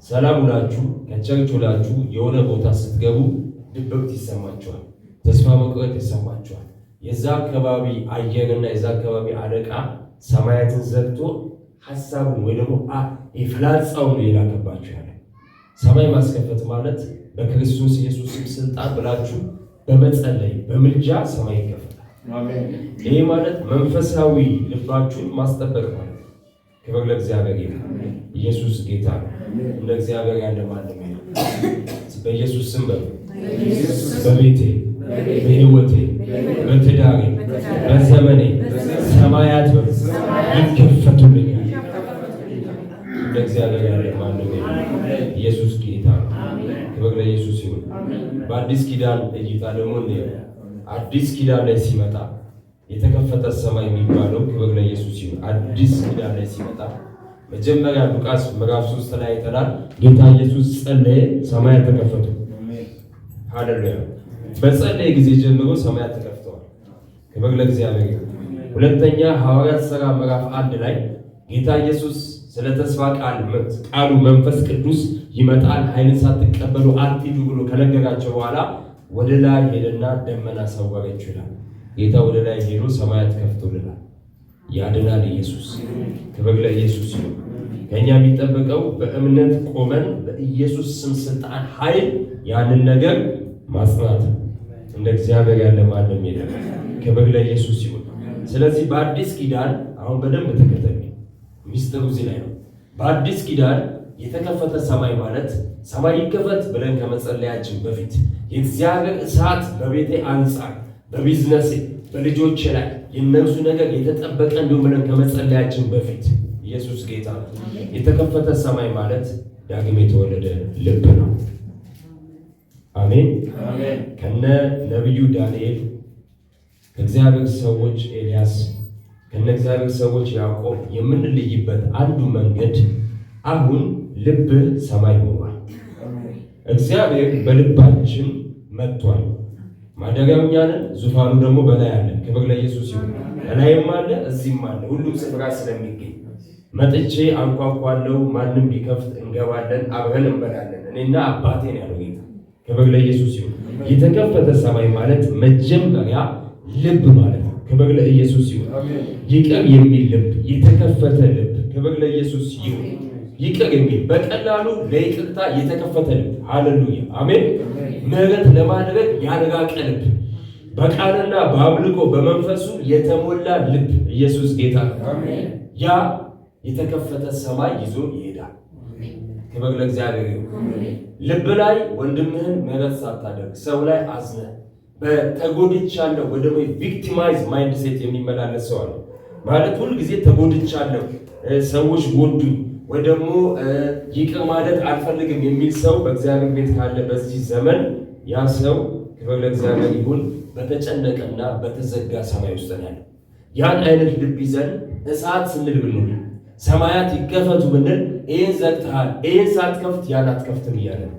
ሰላም ውላችሁ ከቸርች ውላችሁ የሆነ ቦታ ስትገቡ ድብቅት ይሰማችኋል፣ ተስፋ መቁረጥ ይሰማችኋል። የዛ አካባቢ አየርና የዛ አካባቢ አለቃ ሰማያትን ዘግቶ ሐሳቡን ወይ ደግሞ ፍላጻውን ነው የላከባችሁ ያለ። ሰማይ ማስከፈት ማለት በክርስቶስ ኢየሱስ ስልጣን ብላችሁ በመጸለይ በምልጃ ሰማይ ይከፈታል። አሜን። ይሄ ማለት መንፈሳዊ ልባችሁን ማስጠበቅ ማለት ነው። ክብር ለእግዚአብሔር ይሁን። ኢየሱስ ጌታ ነው። እንደ እግዚአብሔር ያለ ማንም የለም። በኢየሱስ ስም በቤቴ በሕይወቴ በትዳሬ በዘመኔ ሰማያት ይከፈቱልኛል። እንደ እግዚአብሔር ያለ ማንም የለም። ኢየሱስ ጌታ ነው። ክብር ለኢየሱስ ይሁን። በአዲስ ኪዳን እይታ ደግሞ አዲስ ኪዳን ላይ ሲመጣ የተከፈተ ሰማይ የሚባለው ክብር ለኢየሱስ ይሁን። አዲስ ኪዳን ላይ ሲመጣ መጀመሪያ ሉቃስ ምዕራፍ 3 ላይ አይተናል። ጌታ ኢየሱስ ጸለየ፣ ሰማያት ተከፈቱ። ሃሌሉያ። በጸለየ ጊዜ ጀምሮ ሰማያት ተከፍተዋል። ክብር ለእግዚአብሔር ይሁን። ሁለተኛ ሐዋርያት ሥራ ምዕራፍ 1 ላይ ጌታ ኢየሱስ ስለ ተስፋ ቃሉ መንፈስ ቅዱስ ይመጣል፣ ኃይልን ሳትቀበሉ አትሂዱ ብሎ ከነገራቸው በኋላ ወደ ላይ ሄደና ደመና ሰወረችው ይላል። ጌታ ወደ ላይ ሄዶ ሰማያት ከፍቶልናል። ያድናል ኢየሱስ። ክብር ለኢየሱስ ይሁን። ከኛ የሚጠበቀው በእምነት ቆመን በኢየሱስ ስም ስልጣን ኃይል ያንን ነገር ማጽናት። እንደ እግዚአብሔር ያለ ማንም የለም። ክብር ለኢየሱስ ይሁን። ስለዚህ በአዲስ ኪዳን አሁን በደንብ ተከተሉ። ሚስጥሩ እዚህ ላይ ነው። በአዲስ ኪዳን የተከፈተ ሰማይ ማለት ሰማይ ይከፈት ብለን ከመጸለያችን በፊት የእግዚአብሔር እሳት በቤቴ አንጻር፣ በቢዝነሴ፣ በልጆቼ ላይ የነሱ ነገር የተጠበቀ እንዲሁም ብለን ከመጸለያችን በፊት ኢየሱስ ጌታ ነው። የተከፈተ ሰማይ ማለት ዳግም የተወለደ ልብ ነው። አሜን። ከነ ነቢዩ ዳንኤል ከእግዚአብሔር ሰዎች ኤልያስ ከነ እግዚአብሔር ሰዎች ያዕቆብ የምንለይበት አንዱ መንገድ አሁን ልብህ ሰማይ ሆኗል። እግዚአብሔር በልባችን መጥቷል። ማደሪያው እኛ ነን፣ ዙፋኑ ደግሞ በላይ አለ። ክብር ለኢየሱስ ይሁን። በላይም አለ እዚህም አለ፣ ሁሉም ስፍራ ስለሚገኝ መጥቼ አንኳኳለሁ፣ ማንም ቢከፍት እንገባለን፣ አብረን እንበላለን፣ እኔና አባቴን ያለው ጌታ። ክብር ለኢየሱስ ይሁን። የተከፈተ ሰማይ ማለት መጀመሪያ ልብ ማለት ነው። ክብር ለኢየሱስ ይሁን። ይቅር የሚል ልብ፣ የተከፈተ ልብ። ክብር ለኢየሱስ ይሁን። ይቅር የሚል በቀላሉ ለይቅርታ የተከፈተ ልብ። ሃሌሉያ አሜን። ምህረት ለማድረግ ያልራቀ ልብ፣ በቃልና በአምልኮ በመንፈሱ የተሞላ ልብ። ኢየሱስ ጌታ ነው። ያ የተከፈተ ሰማይ ይዞ ይሄዳል። ክብር ለእግዚአብሔር ይሁን። ልብ ላይ ወንድምህን ምህረት ሳታደርግ ሰው ላይ አዝነ በተጎድቻለሁ ወደ ቪክቲማይዝ ማይንድ ሴት የሚመላለስ ሰው አለ ማለት ሁል ጊዜ ተጎድቻለሁ፣ ሰዎች ጎዱኝ ወይ ደግሞ ይቅር ማለት አልፈልግም የሚል ሰው በእግዚአብሔር ቤት ካለ በዚህ ዘመን ያ ሰው ክብር ለእግዚአብሔር ይሁን በተጨነቀና በተዘጋ ሰማይ ውስጥ ነው ያለው። ያን አይነት ልብ ይዘን እሳት ስንል ብንል ሰማያት ይከፈቱ ብንል ይህን ዘግተሃል፣ ይህን ሳትከፍት ያን አትከፍትም እያለ ነው።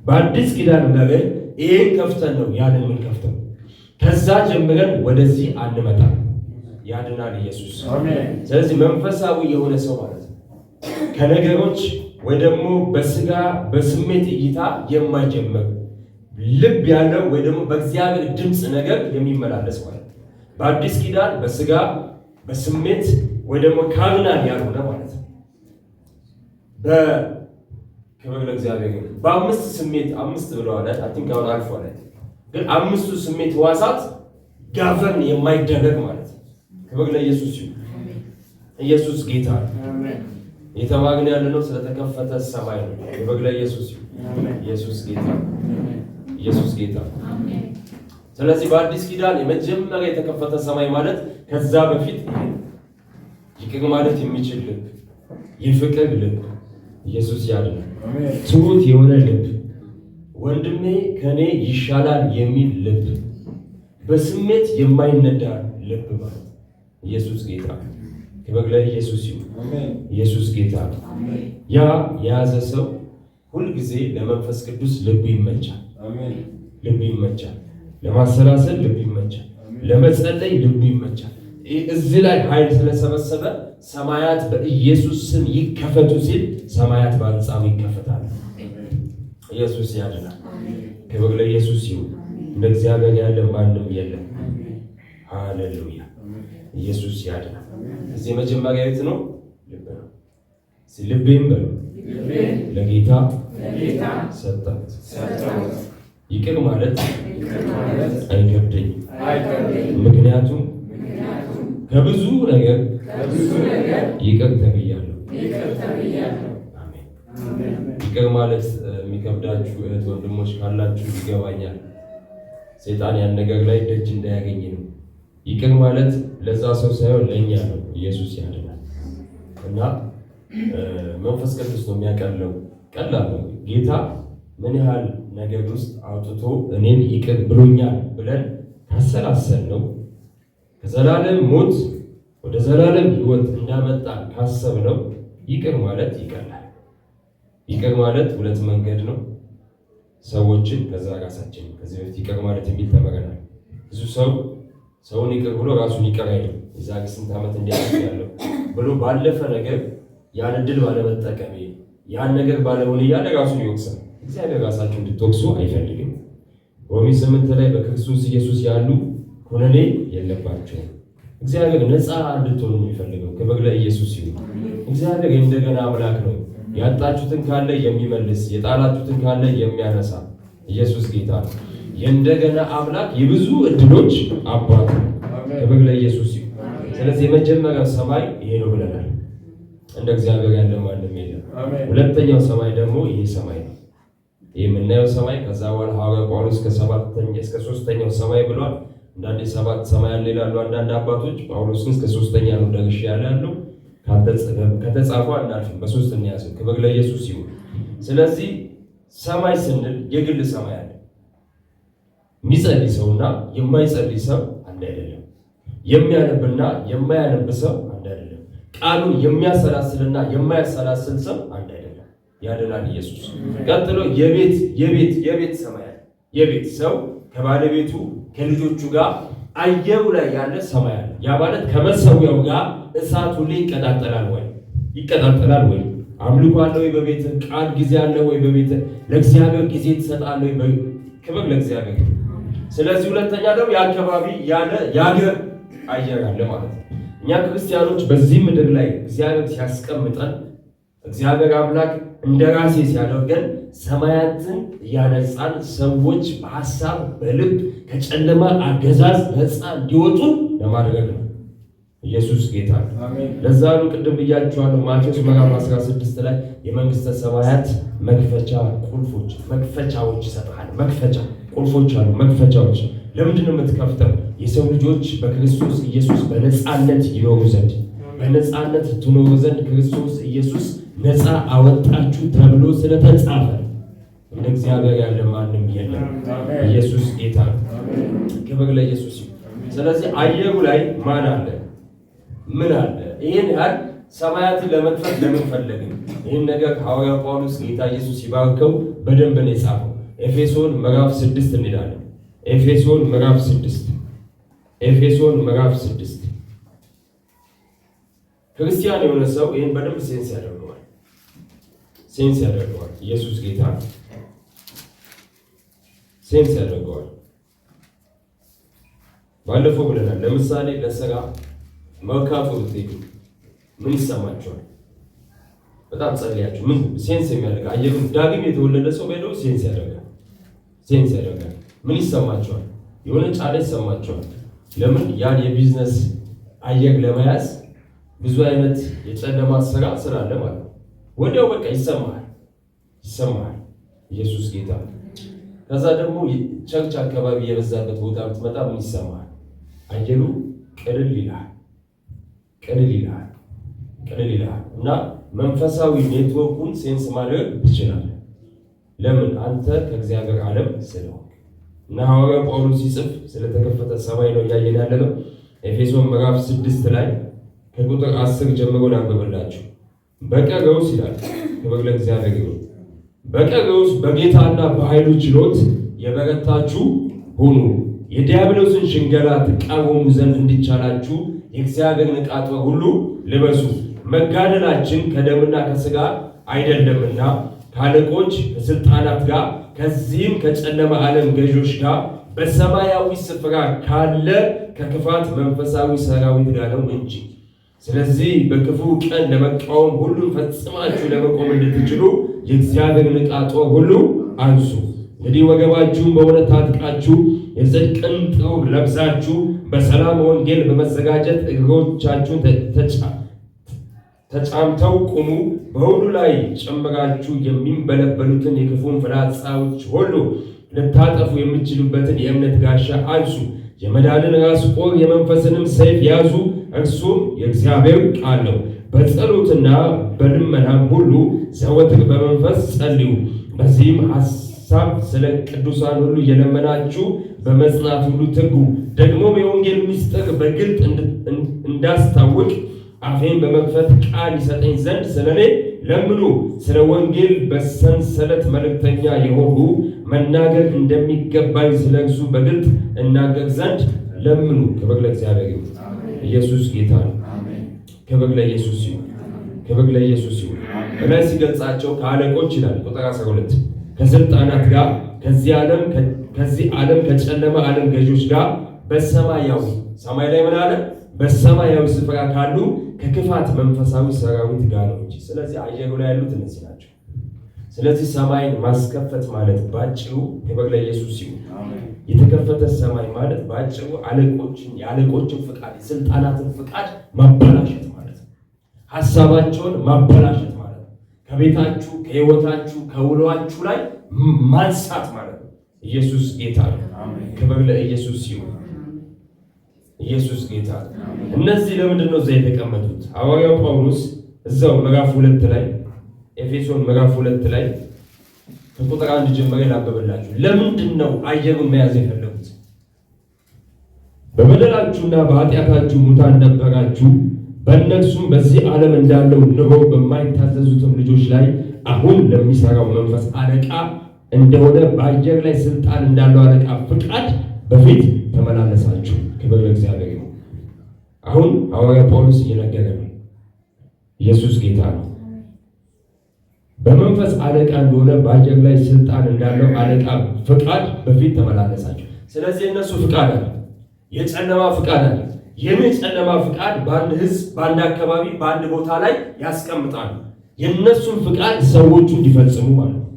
በአዲስ ኪዳን ነገር ይህን ከፍተን ነው ያንን ምን ከፍተው ከዛ ጀምረን ወደዚህ አንመጣም። ያድናል ኢየሱስ። ስለዚህ መንፈሳዊ የሆነ ሰው ማለት ነው ከነገሮች ወይ ደግሞ በስጋ በስሜት እይታ የማይጀምር ልብ ያለው ወይ ደግሞ በእግዚአብሔር ድምፅ ነገር የሚመላለስ ማለት ነው። በአዲስ ኪዳን በስጋ በስሜት ወይ ደግሞ ካርናል ያልሆነ ማለት ነው። በክብር ለእግዚአብሔር በአምስት ስሜት አምስት ብለዋል አቲንክ አሁን አልፏል። ግን አምስቱ ስሜት ሕዋሳት ጋቨርን የማይደረግ ማለት ነው። ክብር ለኢየሱስ ይሁን። ኢየሱስ ጌታ ነው። የተማግን ያለነው ስለተከፈተ ሰማይ ነው። ክብር ለኢየሱስ ይሁን። ኢየሱስ ጌታ ኢየሱስ ጌታ። ስለዚህ በአዲስ ኪዳን የመጀመሪያ የተከፈተ ሰማይ ማለት ከዛ በፊት ይቅር ማለት የሚችል ልብ፣ የፍቅር ልብ ኢየሱስ ያድናል። ትሁት የሆነ ልብ፣ ወንድሜ ከኔ ይሻላል የሚል ልብ፣ በስሜት የማይነዳ ልብ ማለት ኢየሱስ ጌታ። ክብር ለኢየሱስ ይሁን። ኢየሱስ ጌታ። ያ የያዘ ሰው ሁልጊዜ ለመንፈስ ቅዱስ ልብ ይመቻል። ልብ ይመቻል። ለማሰላሰል ልብ ይመቻል። ለመጸለይ ልብ ይመቻል። እዚህ ላይ ኃይል ስለሰበሰበ ሰማያት በኢየሱስ ስም ይከፈቱ ሲል ሰማያት በአንጻሩ ይከፈታል። ኢየሱስ ያድናል። ክብር ለኢየሱስ ይሁን። እንደ እግዚአብሔር ያለ ማንም የለም። ሃሌሉያ። ኢየሱስ ያድናል። እዚህ መጀመሪያ የት ነው? ልብ ነው። ልቤን በሉ ለጌታ ሰጠሁት። ይቅር ማለት አይከብደኝም፣ ምክንያቱም ከብዙ ነገር ይቅር ተብያለሁ። አሜን። ይቅር ማለት የሚከብዳችሁ እህት ወንድሞች ካላችሁ ይገባኛል። ሰይጣን ያን ነገር ላይ ደጅ እንዳያገኝ ነው። ይቅር ማለት ለዛ ሰው ሳይሆን ለእኛ ነው። ኢየሱስ ያድናል። እና መንፈስ ቅዱስ ነው የሚያቀለው። ቀላል ነው። ጌታ ምን ያህል ነገር ውስጥ አውጥቶ እኔን ይቅር ብሎኛል ብለን ካሰላሰል ነው ከዘላለም ሞት ወደ ዘላለም ሕይወት እንዳመጣ ካሰብ ነው ይቅር ማለት ይቀላል። ይቅር ማለት ሁለት መንገድ ነው። ሰዎችን ከዛ ራሳችን ከዚህ በፊት ይቅር ማለት የሚል ተመረናል። ብዙ ሰው ሰውን ይቅር ብሎ ራሱን ይቅር አይልም። የዛሬ ስንት ዓመት እንዲያደርግ ያለው ብሎ ባለፈ ነገር ያን ዕድል ባለመጠቀም ያን ነገር ባለሆነ እያለ ራሱን ይወቅሳል። እግዚአብሔር ራሳችሁ እንድትወቅሱ አይፈልግም። ሮሜ 8 ላይ በክርስቶስ ኢየሱስ ያሉ ኩነኔ የለባቸውም። እግዚአብሔር ነፃ እንድትሆኑ የሚፈልገው። ክብር ለኢየሱስ ይሁን። እግዚአብሔር እንደገና አምላክ ነው። ያጣችሁትን ካለ የሚመልስ የጣላችሁትን ካለ የሚያነሳ ኢየሱስ ጌታ ነው። የእንደገና አምላክ የብዙ ዕድሎች አባት ነው። ክብር ለኢየሱስ ይሁን። ስለዚህ የመጀመሪያው ሰማይ ይሄ ነው ብለናል። እንደ እግዚአብሔር ያለ ማንም የለም። ሁለተኛው ሰማይ ደግሞ ይሄ ሰማይ ነው። ይሄ የምናየው ሰማይ። ከዛ በኋላ ሐዋርያው ጳውሎስ እስከ ሶስተኛው ሰማይ ብሏል። አንዳንዴ 7 ሰማይ አለ ይላሉ አንዳንድ አባቶች። ጳውሎስ ግን እስከ ሶስተኛ ነው ደርሼ ያለው። ከተጻፈው አናልፍም፣ በሶስተኛ ያዘው። ክብር ለኢየሱስ ይሁን። ስለዚህ ሰማይ ስንል የግል ሰማይ አለ። የሚጸልይ ሰውና የማይጸልይ ሰው አንድ አይደለም። የሚያነብና የማያነብ ሰው አንድ አይደለም። ቃሉን የሚያሰላስልና የማያሰላስል ሰው አንድ አይደለም። ያድናል ኢየሱስ። ቀጥሎ የቤት ሰማይ አለ። የቤት ሰው ከባለቤቱ ከልጆቹ ጋር አየሩ ላይ ያለ ሰማይ አለ። ያ ማለት ከመሰዊያው ጋር እሳቱ ላይ ይቀጣጠላል ወይ? ይቀጣጠላል ወይ? አምልኮ አለ ወይ በቤት? ቃል ጊዜ አለ ወይ በቤት? ለእግዚአብሔር ጊዜ ትሰጣለህ ወይ? ክብር ለእግዚአብሔር። ስለዚህ ሁለተኛ ደግሞ የአካባቢ ያለ የሀገር አየር አለ ማለት ነው። እኛ ክርስቲያኖች በዚህ ምድር ላይ እግዚአብሔር ሲያስቀምጠን እግዚአብሔር አምላክ እንደራሴ ሲያደርገን ሰማያትን ያነጻን ሰዎች በሐሳብ በልብ ከጨለማ አገዛዝ ነፃ እንዲወጡ ለማድረግ ነው። ኢየሱስ ጌታ ነው። ለዛ ነው ቅድም ብያችኋለሁ ማቴዎስ ምዕራፍ 16 ላይ የመንግስተ ሰማያት መክፈቻዎች ይሰጣል። መክፈቻ ቁልፎች አሉ። መክፈቻዎች ለምንድን ነው የምትከፍተው? የሰው ልጆች በክርስቶስ ኢየሱስ በነፃነት ይኖሩ ዘንድ፣ በነፃነት ትኖሩ ዘንድ ክርስቶስ ኢየሱስ ነፃ አወጣችሁ ተብሎ ስለተጻፈ እንደ እግዚአብሔር ያለ ማንም የለም። ኢየሱስ ጌታ ነው። ክብር ለኢየሱስ ይሁን። ስለዚህ አየሩ ላይ ማን አለ? ምን አለ? ይሄን ያህል ሰማያትን ለመክፈት ለምን ፈለግን? ይህን ነገር ሐዋርያው ጳውሎስ ጌታ ኢየሱስ ይባርከው በደንብ ነው የጻፈው። ኤፌሶን ምዕራፍ 6 እንሄዳለን። ኤፌሶን ምዕራፍ 6 ክርስቲያን የሆነ ሰው ይህን በደንብ ሴንስ ያደርገዋል። ኢየሱስ ጌታ ሴንስ ያደርገዋል። ባለፈው ብለናል። ለምሳሌ ለስራ መርካቶ ብትሄዱ ምን ይሰማቸዋል? በጣም ጸልያችሁ ምን ሴንስ የሚያደርግ አየሩን ዳግም የተወለደ ሰው በለው ሴንስ ያደርጋል። ምን ይሰማቸዋል? የሆነ ጫና ይሰማቸዋል። ለምን? ያን የቢዝነስ አየር ለመያዝ ብዙ አይነት የጨለማ ስራ አለ ማለት ነው። ወዲያው በቃ ይሰማሃል። ኢየሱስ ጌታ። ከዛ ደግሞ ቸርች አካባቢ የበዛበት ቦታ ብትመጣ ምን ይሰማሃል? አየሩ ቅልል ይላል እና መንፈሳዊ ኔትወርኩን ሴንስ ማድረግ ትችላለህ። ለምን? አንተ ከእግዚአብሔር ዓለም ስለሆንክ። እና ሐዋርያው ጳውሎስ ሲጽፍ ስለተከፈተ ሰማይ ነው እያየን ያለነው። ኤፌሶን ምዕራፍ 6 ላይ ከቁጥር 10 ጀምሮ ላንብብላችሁ። በቀረውስ ይላል፣ ክብር ለእግዚአብሔር ይሁን። በቀረውስ በጌታና በኃይሉ ችሎት የበረታችሁ ሁኑ፣ የዲያብሎስን ሽንገላ ትቃወሙ ዘንድ እንዲቻላችሁ የእግዚአብሔርን ዕቃ ጦር ሁሉ ልበሱ። መጋደላችን ከደምና ከሥጋ አይደለምና ከአለቆች ከሥልጣናት ጋር ከዚህም ከጨለማ ዓለም ገዦች ጋር በሰማያዊ ስፍራ ካለ ከክፋት መንፈሳዊ ሰራዊት ጋር ነው እንጂ። ስለዚህ በክፉ ቀን ለመቃወም ሁሉን ፈጽማችሁ ለመቆም እንድትችሉ የእግዚአብሔርን ዕቃ ጦር ሁሉ አንሱ። እንግዲህ ወገባችሁን በእውነት ታጥቃችሁ የጽድቅን ጥሩር ለብሳችሁ በሰላም ወንጌል በመዘጋጀት እግሮቻችሁን ተጫምተው ቁሙ። በሁሉ ላይ ጨምራችሁ የሚንበለበሉትን የክፉን ፍላጻዎች ሁሉ ልታጠፉ የምትችሉበትን የእምነት ጋሻ አንሱ። የመዳንን ራስ ቁር የመንፈስንም ሰይፍ ያዙ፣ እርሱም የእግዚአብሔር ቃል ነው። በጸሎትና በልመናም ሁሉ ዘወትር በመንፈስ ጸልዩ። በዚህም ሐሳብ ስለ ቅዱሳን ሁሉ የለመናችሁ በመጽናት ሁሉ ትጉ። ደግሞም የወንጌል ምስጢር በግልጥ እንዳስታውቅ አፌን በመክፈት ቃል ይሰጠኝ ዘንድ ስለኔ ለምኑ። ስለ ወንጌል በሰንሰለት መልእክተኛ የሆኑ መናገር እንደሚገባኝ ስለ እርሱ በግልጥ እናገር ዘንድ ለምኑ። ክብር ለእግዚአብሔር ይሁን። ኢየሱስ ጌታ ነው። ክብር ለኢየሱስ ይሁን። ክብር ለኢየሱስ ይሁን። በላይ ሲገልጻቸው ከአለቆች ይላል ቁጥር 12 ከስልጣናት ጋር ከዚህ ዓለም ከጨለማ ዓለም ገዦች ጋር በሰማያዊ ሰማይ ላይ ምን አለ? በሰማያዊ ስፍራ ካሉ ከክፋት መንፈሳዊ ሰራዊት ጋር ነው እንጂ። ስለዚህ አየሩ ላይ ያሉት እነዚህ ናቸው። ስለዚህ ሰማይን ማስከፈት ማለት ባጭሩ ክብር ለኢየሱስ ይሁን። የተከፈተ ሰማይ ማለት ባጭሩ የአለቆችን ፍቃድ የስልጣናትን ፍቃድ ማበላሸት ማለት ነው። ሐሳባቸውን ማበላሸት ማለት ነው። ከቤታችሁ ከህይወታችሁ ከውሏችሁ ላይ ማንሳት ማለት ነው። ኢየሱስ ጌታ ነው። ክብር ለኢየሱስ ይሁን። ኢየሱስ ጌታ ነው። እነዚህ ለምንድን ነው እዛ የተቀመጡት? ሐዋርያው ጳውሎስ እዛው ምዕራፍ 2 ላይ ኤፌሶን ምዕራፍ 2 ላይ ከቁጥር 1 ጀምሮ ላንብብላችሁ። ለምንድን ነው አየሩን መያዝ የፈለጉት? በበደላችሁና በኃጢአታችሁ ሙታን ነበራችሁ፣ በእነርሱም በዚህ ዓለም እንዳለው ኑሮ በማይታዘዙትም ልጆች ላይ አሁን ለሚሰራው መንፈስ አለቃ እንደሆነ በአየር ላይ ስልጣን እንዳለው አለቃ ፍቃድ በፊት ተመላለሳችሁ። ክብር ለእግዚአብሔር ይሁን። አሁን ሐዋርያ ጳውሎስ እየነገረ ነው። ኢየሱስ ጌታ ነው። በመንፈስ አለቃ እንደሆነ በአየር ላይ ስልጣን እንዳለው አለቃ ፍቃድ በፊት ተመላለሳችሁ። ስለዚህ እነሱ ፍቃድ አለ፣ የጨለማ ፍቃድ አለ። የምን ጨለማ ፍቃድ? በአንድ ህዝብ፣ በአንድ አካባቢ፣ በአንድ ቦታ ላይ ያስቀምጣሉ። የእነሱን ፍቃድ ሰዎቹ እንዲፈጽሙ ማለት ነው።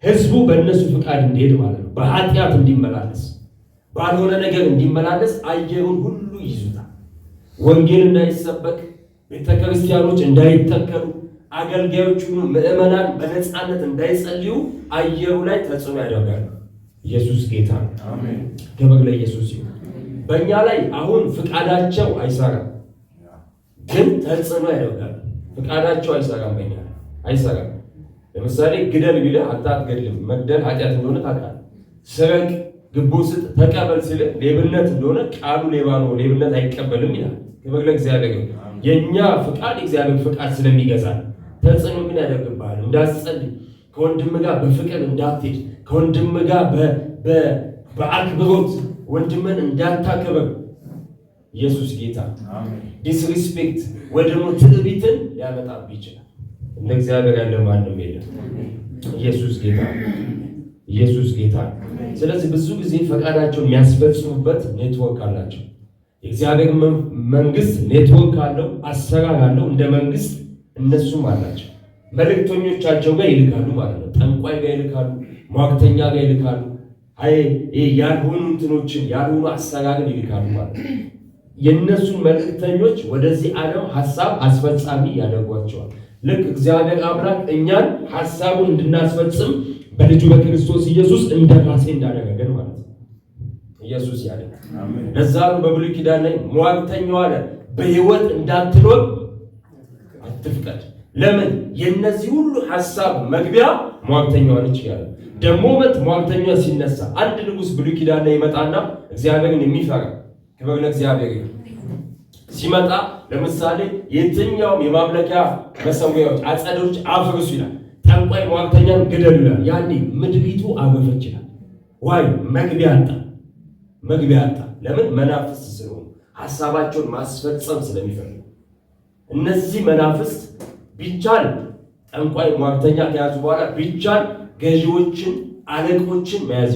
ህዝቡ በእነሱ ፍቃድ እንዲሄድ ማለት ነው። በኃጢአት እንዲመላለስ፣ ባልሆነ ነገር እንዲመላለስ አየሩን ሁሉ ይዙታል። ወንጌል እንዳይሰበክ፣ ቤተክርስቲያኖች እንዳይተከሉ፣ አገልጋዮች ሁሉ ምዕመናን በነፃነት እንዳይጸልዩ አየሩ ላይ ተጽዕኖ ያደርጋሉ። ኢየሱስ ጌታ ነው። አሜን። ክብር ለኢየሱስ ይሁን። በእኛ ላይ አሁን ፍቃዳቸው አይሰራም፣ ግን ተጽዕኖ ያደርጋሉ። ፍቃዳቸው አይሰራም፣ በእኛ ላይ አይሰራም። ለምሳሌ ግደል ቢልህ አንተ አትገድልም። መግደል ኃጢአት እንደሆነ ታውቃለህ። ስረቅ፣ ግቦ ስጥ፣ ተቀበል ሲልህ ሌብነት እንደሆነ ቃሉ ሌባ ነው፣ ሌብነት አይቀበልም ይላል። ክብር ለእግዚአብሔር ይሁን። የእኛ ፍቃድ እግዚአብሔር ፍቃድ ስለሚገዛ ተጽዕኖ ግን ያደርግብሃል። እንዳትጸልይ፣ ከወንድም ጋር በፍቅር እንዳትሄድ፣ ከወንድም ጋር በአክብሮት ወንድምን እንዳታከብር። ኢየሱስ ጌታ። ዲስሪስፔክት ወይ ደግሞ ትዕቢትን ሊያመጣብህ ይችላል። እንደ እግዚአብሔር ያለ ማንም የለም። ኢየሱስ ጌታ። ኢየሱስ ጌታ። ስለዚህ ብዙ ጊዜ ፈቃዳቸውን የሚያስፈጽሙበት ኔትወርክ አላቸው። የእግዚአብሔር መንግስት ኔትወርክ አለው፣ አሰራር አለው። እንደ መንግስት እነሱም አላቸው። መልእክተኞቻቸው ጋር ይልካሉ ማለት ነው። ጠንቋይ ጋር ይልካሉ፣ ሟርተኛ ጋር ይልካሉ፣ ያልሆኑ እንትኖችን ያልሆኑ አሰራርን ይልካሉ ማለት ነው። የእነሱን መልእክተኞች ወደዚህ ዓለም ሀሳብ አስፈጻሚ ያደርጓቸዋል። ልክ እግዚአብሔር አምላክ እኛን ሀሳቡን እንድናስፈጽም በልጁ በክርስቶስ ኢየሱስ እንደራሴ እንዳደረገን ማለት ነው። ኢየሱስ ያለ ለዛ ነው በብሉይ ኪዳን ላይ ሟርተኛው አለ በሕይወት እንዳትኖር አትፍቀድ፣ ለምን የነዚህ ሁሉ ሐሳብ መግቢያ ሟርተኛዋ ነች ይላል። ደግሞ ሟርተኛ ሲነሳ አንድ ንጉሥ ብሉይ ኪዳን ላይ ይመጣና እግዚአብሔርን የሚፈራ ክብር ለእግዚአብሔር ሲመጣ ለምሳሌ የትኛውም የማምለኪያ መሰዊያዎች አጸዶች አፍርሱ ይላል። ጠንቋይ ሟርተኛን ግደሉ ይላል። ያኔ ምድሪቱ አረፈች ይላል። ዋይ መግቢያ አጣ። ለምን? መናፍስት ስለሆኑ ሐሳባቸውን ማስፈጸም ስለሚፈልጉ። እነዚህ መናፍስት ቢቻል ጠንቋይ ሟርተኛ ከያዙ በኋላ ቢቻል ገዢዎችን፣ አለቆችን መያዝ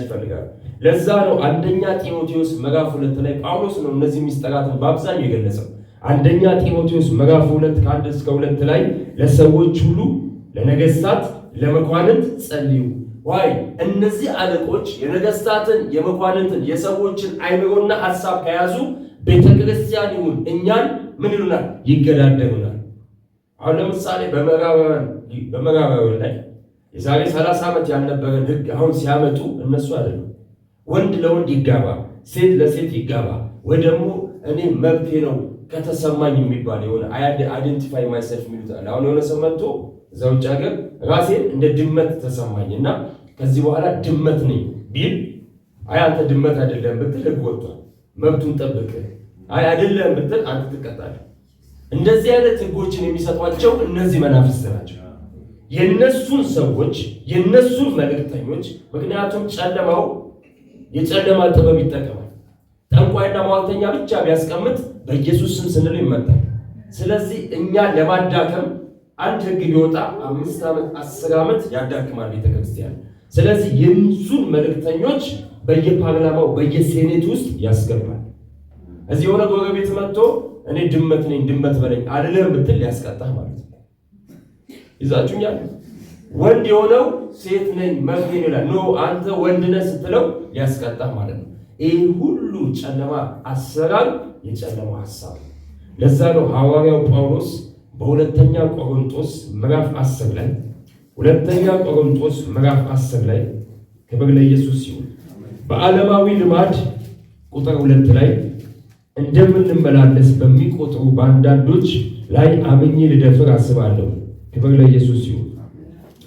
ይፈልጋሉ። ለዛ ነው አንደኛ ጢሞቴዎስ ምዕራፍ 2 ላይ ጳውሎስ ነው እነዚህ ሚስጥራትን በአብዛኛው የገለጸው። አንደኛ ጢሞቴዎስ ምዕራፍ 2 ከ1 እስከ 2 ላይ ለሰዎች ሁሉ ለነገሥታት፣ ለመኳንንት ጸልዩ። ዋይ እነዚህ አለቆች የነገሥታትን፣ የመኳንንትን፣ የሰዎችን አይምሮና ሐሳብ ከያዙ ቤተክርስቲያን ይሁን እኛን ምን ይሉናል? ይገዳደሩናል። አሁን ለምሳሌ በምዕራባውያን ላይ የዛሬ 30 ዓመት ያልነበረን ሕግ አሁን ሲያመጡ እነሱ አይደሉም። ወንድ ለወንድ ይጋባ፣ ሴት ለሴት ይጋባ፣ ወይ ደግሞ እኔ መብቴ ነው ከተሰማኝ የሚባል የሆነ አይደንቲፋይ ማይሰልፍ የሚሉት አለ። አሁን የሆነ ሰው መጥቶ እዛ ውጭ ሀገር ራሴን እንደ ድመት ተሰማኝ እና ከዚህ በኋላ ድመት ነኝ ቢል አይ አንተ ድመት አይደለም ብትል ሕግ ወጥቷል። መብቱን ጠብቅ። አይ አይደለም ብትል አንተ ትቀጣለህ። እንደዚህ አይነት ሕጎችን የሚሰጧቸው እነዚህ መናፍስት ናቸው። የነሱን ሰዎች የነሱን መልእክተኞች፣ ምክንያቱም ጨለማው የጨለማ ጥበብ ይጠቀማል። ጠንቋይና ሟርተኛ ብቻ ቢያስቀምጥ በኢየሱስ ስም ስንል ይመጣል። ስለዚህ እኛ ለማዳከም አንድ ሕግ ቢወጣ 5 ዓመት 10 ዓመት ያዳክማል ቤተክርስቲያን። ስለዚህ የነሱን መልእክተኞች በየፓርላማው በየሴኔት ውስጥ ያስገባል። እዚህ የሆነ ጎረቤት መጥቶ እኔ ድመት ነኝ ድመት በለኝ አይደለም ብትል ያስቀጣህ ማለት ነው። ይዛችሁኛል። ወንድ የሆነው ሴት ነኝ መብቴ ይላል። ኖ አንተ ወንድ ነህ ስትለው ያስቀጣህ ማለት ነው። ይህ ሁሉ ጨለማ አሰራር የጨለማ ሐሳብ። ለዛ ነው ሐዋርያው ጳውሎስ በሁለተኛ ቆሮንቶስ ምዕራፍ 10 ላይ ክብር ለኢየሱስ ይሁን በዓለማዊ ልማድ ቁጥር 2 ላይ እንደምንመላለስ በሚቆጥሩ በአንዳንዶች ላይ አምኜ ልደፍር አስባለሁ። ክብር ለኢየሱስ ይሁን።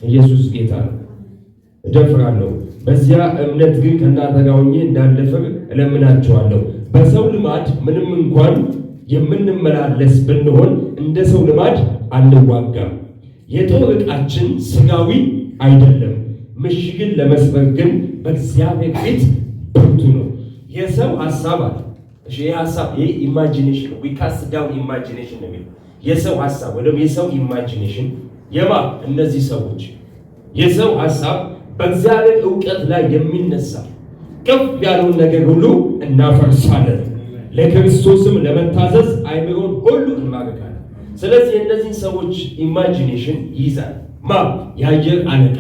ኢየሱስ ጌታ ነው። እደፍራለሁ። በዚያ እምነት ግን ከእናንተ ጋር ሆኜ እንዳልደፍር እለምናችኋለሁ። በሰው ልማድ ምንም እንኳን የምንመላለስ ብንሆን እንደ ሰው ልማድ አንዋጋም። የጦር ዕቃችን ሥጋዊ አይደለም፣ ምሽግን ለመስበር ግን በእግዚአብሔር ፊት ብርቱ ነው። የሰው ሐሳብ አለ። እሺ ይሄ ሐሳብ ይሄ ኢማጂኔሽን ነው። we cast down imagination ነው የሚለው የሰው ሐሳብ ወይም የሰው ኢማጂኔሽን እነዚህ ሰዎች የሰው ሐሳብ በእግዚአብሔር ዕውቀት ላይ የሚነሳ ከፍ ያለውን ነገር ሁሉ እናፈርሳለን፣ ለክርስቶስም ለመታዘዝ አይምሮን ሁሉ እንማርካለን። ስለዚህ እነዚህ ሰዎች ኢማጂኔሽን ይይዛል። የአየር አለቃ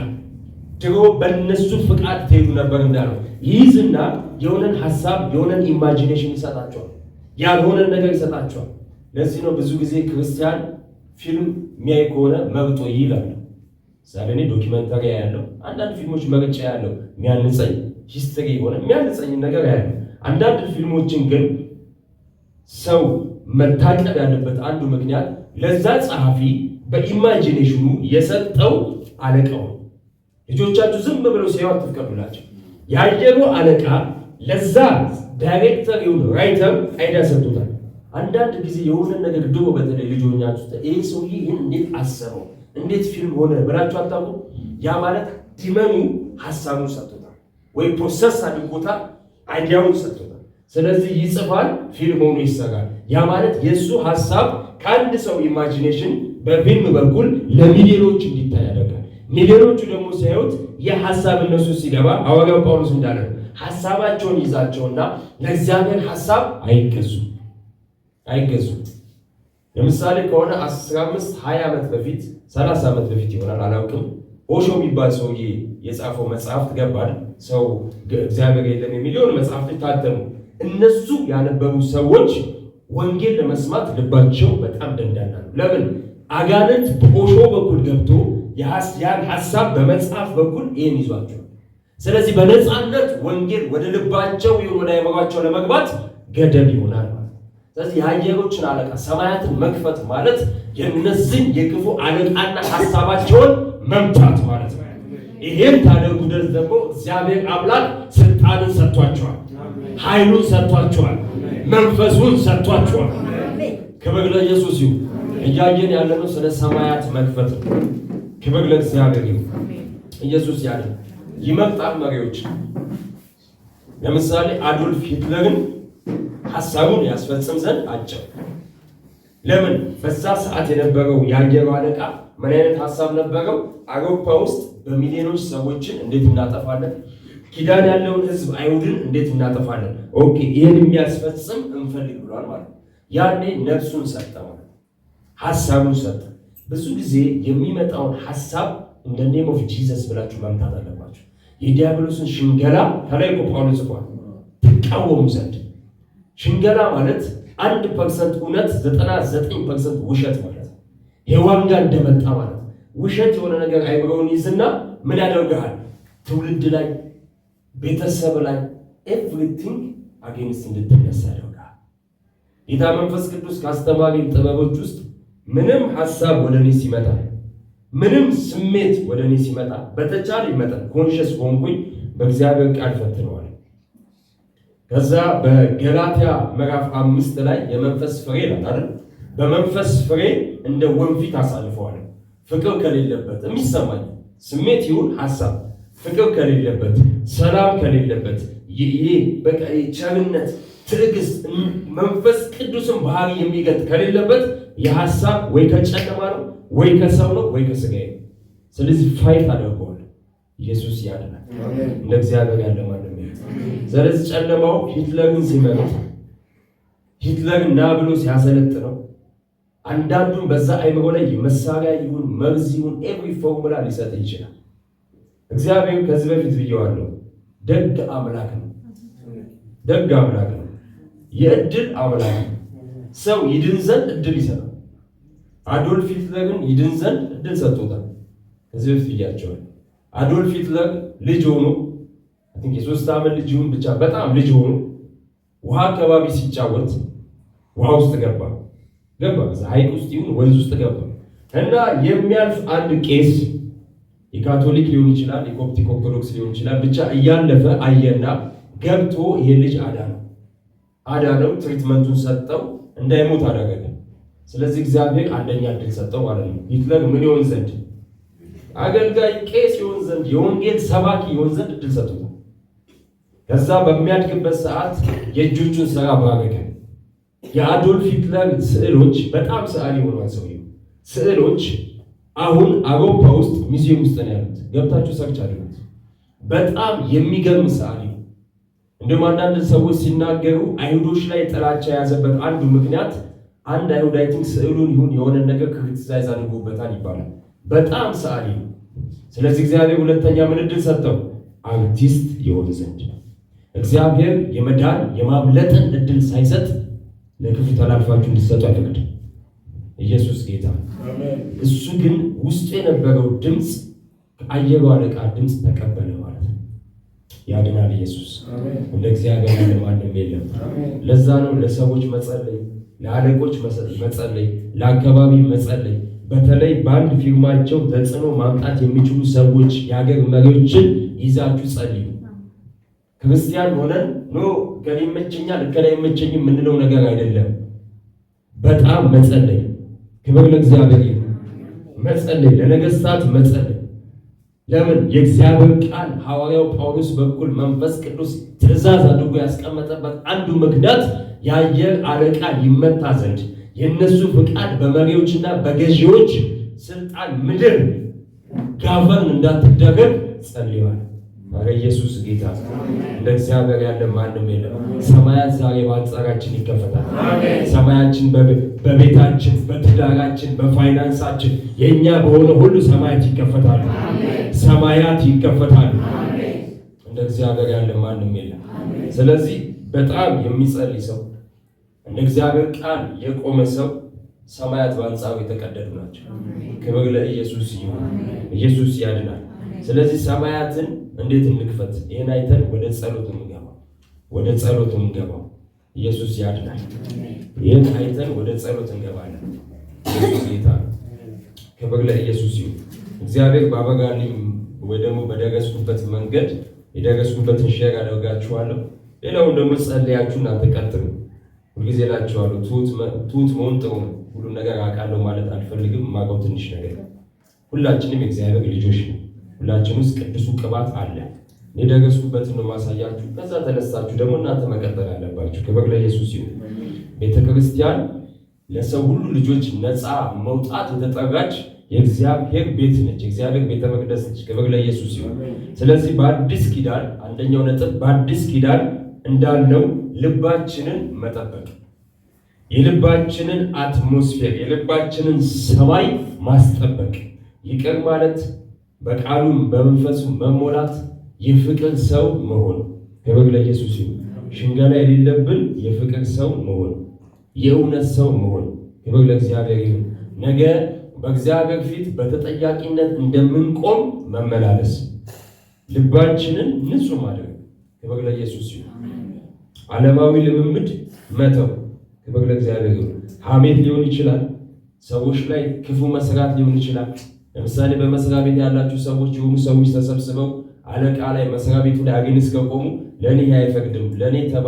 ድሮ በእነሱ ፍቃድ ትሄዱ ነበር እንዳለው ይይዝና የሆነን ሐሳብ የሆነን ኢማጂኔሽን ይሰጣቸዋል፣ ያልሆነን ነገር ይሰጣቸዋል። ለዚህ ነው ብዙ ጊዜ ክርስቲያን ፊልም የሚያይ ከሆነ መርጦ ይላል። ዛሬ ዶኪመንታሪ ያለው አንዳንድ ፊልሞች መርጫ ያለው የሚያንጸኝ ሂስትሪ የሆነ የሚያንጸኝ ነገር ያለው። አንዳንድ ፊልሞችን ግን ሰው መታቀብ ያለበት አንዱ ምክንያት ለዛ ጸሐፊ በኢማጂኔሽኑ የሰጠው አለቃው። ልጆቻችሁ ዝም ብለው ሲያዩ አትፍቀዱላቸው። የአየሩ አለቃ ለዛ ዳይሬክተር ይሁን ራይተር አይዲያ ሰጥቶታል። አንዳንድ ጊዜ የሆነ ነገር ድሮ በተለይ ልጆኛችሁ ይሄ ሰውዬ ይህን እንዴት አሰበው እንዴት ፊልም ሆነ ብላችሁ አታውቁ? ያ ማለት ዲመኑ ሐሳቡን ሰጥቶታል ወይ ፕሮሰስ አድርጎታል፣ አይዲያውን ሰጥቶታል። ስለዚህ ይጽፋል፣ ፊልም ሆኖ ይሰራል። ያ ማለት የሱ ሐሳብ ከአንድ ሰው ኢማጂኔሽን በፊልም በኩል ለሚሊዮኖች እንዲታይ ያደርጋል። ሚሊዮኖቹ ደግሞ ሲያዩት የሐሳብ እነሱ ሲገባ ሐዋርያው ጳውሎስ እንዳለ ሐሳባቸውን ይዛቸውና ለእግዚአብሔር ሐሳብ አይገዙ። ለምሳሌ ከሆነ 15 20 ዓመት በፊት 30 ዓመት በፊት ይሆናል አላውቅም፣ ኦሾ የሚባል ሰውዬ የጻፈው መጽሐፍ ገባል። ሰው እግዚአብሔር የለም የሚሊዮን መጽሐፍት ታተሙ። እነሱ ያነበቡ ሰዎች ወንጌል ለመስማት ልባቸው በጣም ደንዳና ነው። ለምን? አጋንንት በኦሾ በኩል ገብቶ ያን ሐሳብ በመጽሐፍ በኩል ይሄን ይዟቸው። ስለዚህ በነፃነት ወንጌል ወደ ልባቸው ይሁን ወደ አይምሯቸው ለመግባት ገደብ ይሆናል ማለት። ስለዚህ የአየሮችን አለቃ ሰማያትን መክፈት ማለት የነዚህን የክፉ አለቃና ሐሳባቸውን መምታት ማለት ነው። ይሄን ታደርጉ ደግሞ እግዚአብሔር አምላክ ስልጣንን ሰጥቷቸዋል፣ ኃይሉን ሰጥቷቸዋል፣ መንፈሱን ሰጥቷቸዋል። ክብር ለኢየሱስ ይሁን። እያየን ያለነው ስለ ሰማያት መክፈት ነው። ክብር ለእግዚአብሔር ይሁን። ኢየሱስ ያለ ይመጣል መሪዎች ለምሳሌ አዶልፍ ሂትለርን ሐሳቡን ያስፈጽም ዘንድ አጨው። ለምን? በዛ ሰዓት የነበረው የአየሩ አለቃ ምን አይነት ሐሳብ ነበረው? አውሮፓ ውስጥ በሚሊዮኖች ሰዎችን እንዴት እናጠፋለን፣ ኪዳን ያለውን ህዝብ አይሁድን እንዴት እናጠፋለን፣ ኦኬ ይሄን የሚያስፈጽም እንፈልግ ብሏል ማለት ነው። ያኔ ነፍሱን ሰጠ ማለት ሐሳቡን ሰጠ። ብዙ ጊዜ የሚመጣውን ሐሳብ እንደ ኔም ኦፍ ጂሰስ ብላችሁ መምታት አለባችሁ። የዲያብሎስን ሽንገላ ከላይ ጳውሎስ ጽፏል፣ ትቃወሙ ዘንድ። ሽንገላ ማለት 1% እውነት 99% ውሸት ማለት ነው። ሔዋን ጋር እንደመጣ ማለት ነው። ውሸት የሆነ ነገር አይብረውን ይዝና ምን ያደርጋል? ትውልድ ላይ፣ ቤተሰብ ላይ ኤቭሪቲንግ አጌንስት እንድትነሳ ያደርጋል። ጌታ መንፈስ ቅዱስ ካስተማሪ ጥበቦች ውስጥ ምንም ሐሳብ ወደ እኔ ሲመጣ፣ ምንም ስሜት ወደ እኔ ሲመጣ በተቻለ ይመጣል ኮንሽስ ሆንኩኝ በእግዚአብሔር ቃል ፈትነዋል። ከዛ በገላትያ ምዕራፍ 5 ላይ የመንፈስ ፍሬ አይደል? በመንፈስ ፍሬ እንደ ወንፊት አሳልፈዋል። ፍቅር ከሌለበት የሚሰማኝ ስሜት ይሁን ሐሳብ፣ ፍቅር ከሌለበት፣ ሰላም ከሌለበት፣ ይሄ በቃ ቸርነት፣ ትዕግስት፣ መንፈስ ቅዱስን ባህሪ የሚገልጥ ከሌለበት የሐሳብ ወይ ከጨለማ ነው ወይ ከሰው ነው ወይ ከስጋዬ ነው። ስለዚህ ፋይት አደርገዋል። ኢየሱስ ያድናል። እንደ እግዚአብሔር ያለ ማንም የለም። ስለዚህ ጨለማው ሂትለርን ሲመሩት፣ ሂትለርን ና ብሎ ሲያሰለጥነው አንዳንዱን በዛ አይምሮ ላይ መሳሪያ ይሁን መርዝ ይሁን ኤቭሪ ፎርሙላ ሊሰጥ ይችላል። እግዚአብሔር ከዚህ በፊት ብየዋለሁ፣ ደግ አምላክ ነው። ደግ አምላክ ነው። የእድል አምላክ ነው። ሰው ይድን ዘንድ እድል ይሰጣል። አዶልፍ ሂትለርን ይድን ዘንድ እድል ሰጥቶታል። ከዚህ በፊት ብያቸዋል። አዶልፍ ሂትለር ልጅ ሆኖ የ3 ዓመት ልጅ ይሁን ብቻ በጣም ልጅ ሆኖ ውሃ አካባቢ ሲጫወት ውሃ ውስጥ ገባ። ሐይቅ ውስጥ ይሁን ወንዝ ውስጥ ገባ እና የሚያልፍ አንድ ቄስ የካቶሊክ ሊሆን ይችላል፣ የኮፕቲክ ኦርቶዶክስ ሊሆን ይችላል፣ ብቻ እያለፈ አየና ገብቶ ይሄ ልጅ አዳነው፣ ትሪትመንቱን ሰጠው፣ እንዳይሞት አደረገ። ስለዚህ እግዚአብሔር አንደኛ እድል ሰጠው ማለት ነው። ሂትለር ምን ይሆን ዘንድ? አገልጋይ ቄስ ይሆን ዘንድ፣ የወንጌል ሰባኪ ይሆን ዘንድ እድል ሰጥቶታል። ከዛ በሚያድግበት ሰዓት የእጆቹን ሥራ ባረከ። የአዶልፍ ሂትለር ስዕሎች በጣም ሰዓሊ ሆኗል ሰውየው። ስዕሎች አሁን አውሮፓ ውስጥ ሙዚየም ውስጥ ነው ያሉት። ገብታችሁ ሰርች አድርጉት። በጣም የሚገርም ሰዓሊ ነው። እንደውም አንዳንድ ሰዎች ሲናገሩ አይሁዶች ላይ ጥላቻ የያዘበት አንዱ ምክንያት አንድ አይሁድ አይ ቲንክ ስዕሉን ይሁን የሆነ ነገር ክሪቲሳይዝ አድርጎበታል ይባላል። በጣም ሰዓሊ ነው። ስለዚህ እግዚአብሔር ሁለተኛ ምን እድል ሰጠው? አርቲስት የሆነ ዘንድ። እግዚአብሔር የመዳን የማምለጥን እድል ሳይሰጥ ለክፉ ተላልፋችሁ እንድትሰጡ አይፈቅድም። ኢየሱስ ጌታ። እሱ ግን ውስጡ የነበረው ድምፅ ከአየሩ አለቃ ድምፅ ተቀበለ ማለት ነው። ያድናል ኢየሱስ። እንደ እግዚአብሔር ያለ ማንም የለም። ለዛ ነው ለሰዎች መጸለይ፣ ለአለቆች መጸለይ፣ ለአካባቢ መጸለይ፣ በተለይ በአንድ ፊርማቸው ተጽዕኖ ማምጣት የሚችሉ ሰዎች የሀገር መሪዎችን ይዛችሁ ጸልዩ። ክርስቲያን ሆነን ገሌ ይመቸኛል እከሌ አይመቸኝም የምንለው ነገር አይደለም። በጣም መጸለይ። ክብር ለእግዚአብሔር ይሁን። መጸለይ፣ ለነገስታት መጸለይ። ለምን? የእግዚአብሔር ቃል ሐዋርያው ጳውሎስ በኩል መንፈስ ቅዱስ ትእዛዝ አድርጎ ያስቀመጠበት አንዱ ምክንያት የአየር አለቃ ይመታ ዘንድ የእነሱ ፍቃድ በመሪዎችና በገዢዎች ስልጣን ምድር ጋቨርን እንዳትደረግ ጸልየዋል። ኧረ ኢየሱስ ጌታ። እንደ እግዚአብሔር ያለ ማንም የለም። ሰማያት ዛሬ በአንጻራችን ይከፈታል። ሰማያችን በቤታችን፣ በትዳራችን፣ በፋይናንሳችን የኛ በሆነ ሁሉ ሰማያት ይከፈታሉ። ሰማያት ይከፈታሉ። እንደ እግዚአብሔር ያለ ማንም የለም። ስለዚህ በጣም የሚጸልይ ሰው፣ እንደ እግዚአብሔር ቃል የቆመ ሰው ሰማያት በአንጻሩ የተቀደዱ ናቸው። ክብር ለኢየሱስ ይሁን። ኢየሱስ ያድናል። ስለዚህ ሰማያትን እንዴት እንክፈት? ይሄን አይተን ወደ ጸሎት እንገባው። ኢየሱስ ያድናል። ይህን አይተን ወደ ጸሎት እንገባለን። ኢየሱስ ጌታ ነው። ክብር ለኢየሱስ ይሁን። እግዚአብሔር ባበጋልኝ ወይ ደግሞ በደረስኩበት መንገድ የደረስኩበትን ሼር አደርጋችኋለሁ። ሌላውን ደግሞ ጸልያችሁ እናንተ ቀጥሉ። ሁልጊዜ እላችኋለሁ ትሁት መሆን ጥሩ ነው። ሁሉም ነገር አውቃለሁ ማለት አልፈልግም። የማውቀው ትንሽ ነገር። ሁላችንም የእግዚአብሔር ልጆች ነው። ሁላችን ውስጥ ቅዱሱ ቅባት አለ። የደረስኩበትን ነው ማሳያችሁ። ከዛ ተነሳችሁ ደግሞ እናንተ መቀጠል አለባችሁ። ክብር ለኢየሱስ ይሁን። ቤተክርስቲያን ለሰው ሁሉ ልጆች ነፃ መውጣት የተጠራች የእግዚአብሔር ቤት ነች። የእግዚአብሔር ቤተ መቅደስ ነች። ክብር ለኢየሱስ ይሁን። ስለዚህ በአዲስ ኪዳን አንደኛው ነጥብ በአዲስ ኪዳን እንዳለው ልባችንን መጠበቅ፣ የልባችንን አትሞስፌር፣ የልባችንን ሰማይ ማስጠበቅ፣ ይቅር ማለት፣ በቃሉም በመንፈሱ መሞላት፣ የፍቅር ሰው መሆን። ክብር ለኢየሱስ ይሁን። ሽንገላ የሌለብን የፍቅር ሰው መሆን፣ የእውነት ሰው መሆን። ክብር ለእግዚአብሔር ይሁን። ነገ በእግዚአብሔር ፊት በተጠያቂነት እንደምንቆም መመላለስ፣ ልባችንን ንጹህ ማድረግ። ክብር ለኢየሱስ ይሁን። ዓለማዊ ልምምድ መተው። ክብር ለእግዚአብሔር ይሁን። ሐሜት ሊሆን ይችላል። ሰዎች ላይ ክፉ መስራት ሊሆን ይችላል። ለምሳሌ በመስሪያ ቤት ያላችሁ ሰዎች የሆኑ ሰዎች ተሰብስበው አለቃ ላይ መስሪያ ቤቱ ላይ አገኝስ ከቆሙ ለኔ አይፈቅድም፣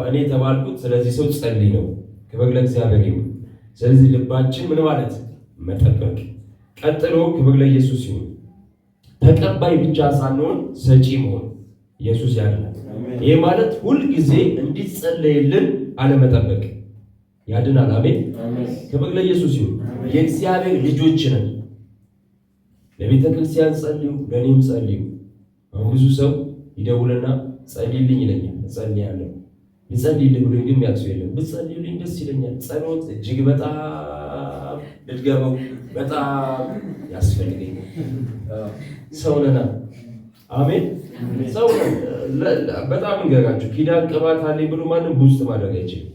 እኔ ተባልኩት፣ ስለዚህ ሰው ጸልይ ነው። ክብር ለእግዚአብሔር ይሁን። ስለዚህ ልባችን ምን ማለት መጠበቅ። ቀጥሎ ክብር ለኢየሱስ ይሁን። ተቀባይ ብቻ ሳንሆን ሰጪ መሆን። ኢየሱስ ያድናል። ይሄ ማለት ሁል ጊዜ እንዲጸለይልን አለመጠበቅ። ያድናል። አሜን። ክብር ለኢየሱስ ይሁን። የእግዚአብሔር ልጆች ነን። ለቤተ ክርስቲያን ጸልዩ፣ ለኔም ጸልዩ። አሁን ብዙ ሰው ይደውልና ጸልይልኝ ይለኛል። እጸልያለሁ። ልጸልይልኝ ብሎ ግን የሚያውቅ ሰው የለም። ብትጸልዩልኝ ደስ ይለኛል። ጸሎት እጅግ በጣም ልትገበው በጣም ያስፈልገኛል። ሰው ነና። አሜን። ሰው በጣም እንገራችሁ። ኪዳን ቅባት አለኝ ብሎ ማንም ቡስት ማድረግ አይችልም።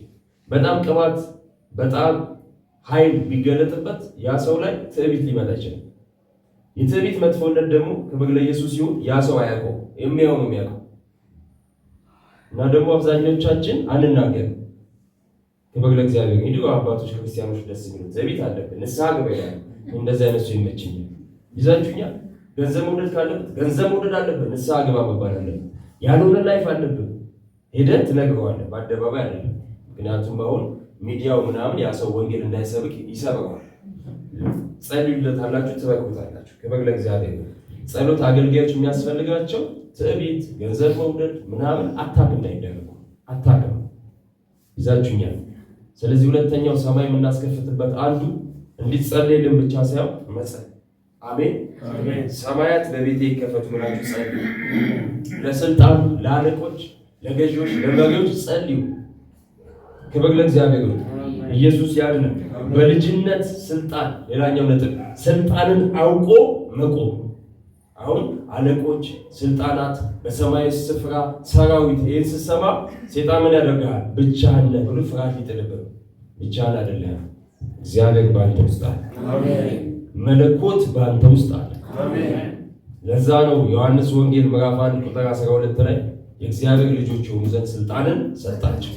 በጣም ቅባት በጣም ኃይል ቢገለጥበት ያ ሰው ላይ ትዕቢት ሊመጣ ይችላል። የትዕቢት መጥፎነት ደግሞ ክብር ለኢየሱስ ይሁን ያ ሰው አያውቀው፣ የሚያው ነው የሚያውቀው። እና ደግሞ አብዛኞቻችን አንናገርም። ክብር ለእግዚአብሔር። እንዲሁ አባቶች ክርስቲያኖች ደስ የሚሉ ትዕቢት አለብን። ንስሐ ግባ ይላል። እንደዚህ አይነት ሰው ይመችኛል። ይዛችሁኛል። ገንዘብ መውደድ ካለበት ገንዘብ መውደድ አለብን። ንስሐ ግባ መባል አለብን። ያልሆነ ላይፍ አለብን። ሄደህ ትነግረዋለህ፣ በአደባባይ አይደለም። ምክንያቱም አሁን ሚዲያው ምናምን ያ ሰው ወንጌል እንዳይሰብክ ይሰብከዋል። ጸልዩለታላችሁ፣ ትበቁታላችሁ። ክብር ለእግዚአብሔር። ጸሎት አገልጋዮች የሚያስፈልጋቸው ትዕቢት፣ ገንዘብ መውደድ ምናምን አታክ እንዳይደረጉ አታክ ነው። ይዛችሁኛል። ስለዚህ ሁለተኛው ሰማይ የምናስከፍትበት አንዱ እንዲጸልይልን ብቻ ሳይሆን መጸለይ። አሜን። ሰማያት በቤቴ ይከፈቱ ብላችሁ ጸልዩ። ለስልጣን፣ ለአለቆች፣ ለገዢዎች፣ ለመሪዎች ጸልዩ። ክብር ለእግዚአብሔር። ኢየሱስ ያድናል። በልጅነት ስልጣን፣ ሌላኛው ነጥብ ስልጣንን አውቆ መቆም። አሁን አለቆች፣ ስልጣናት፣ በሰማይ ስፍራ ሰራዊት፣ ይህን ስትሰማ ሴጣን ምን ያደርጋል? ብቻህን ነህ ብሎ ፍርሃት ይጥልብህ። ብቻህን አይደለም። እግዚአብሔር ባንተ ውስጥ አለ። መለኮት ባንተ ውስጥ አለ። ለዛ ነው ዮሐንስ ወንጌል ምዕራፍ 1 ቁጥር 12 ላይ የእግዚአብሔር ልጆች የሆኑ ዘንድ ስልጣንን ሰጣቸው።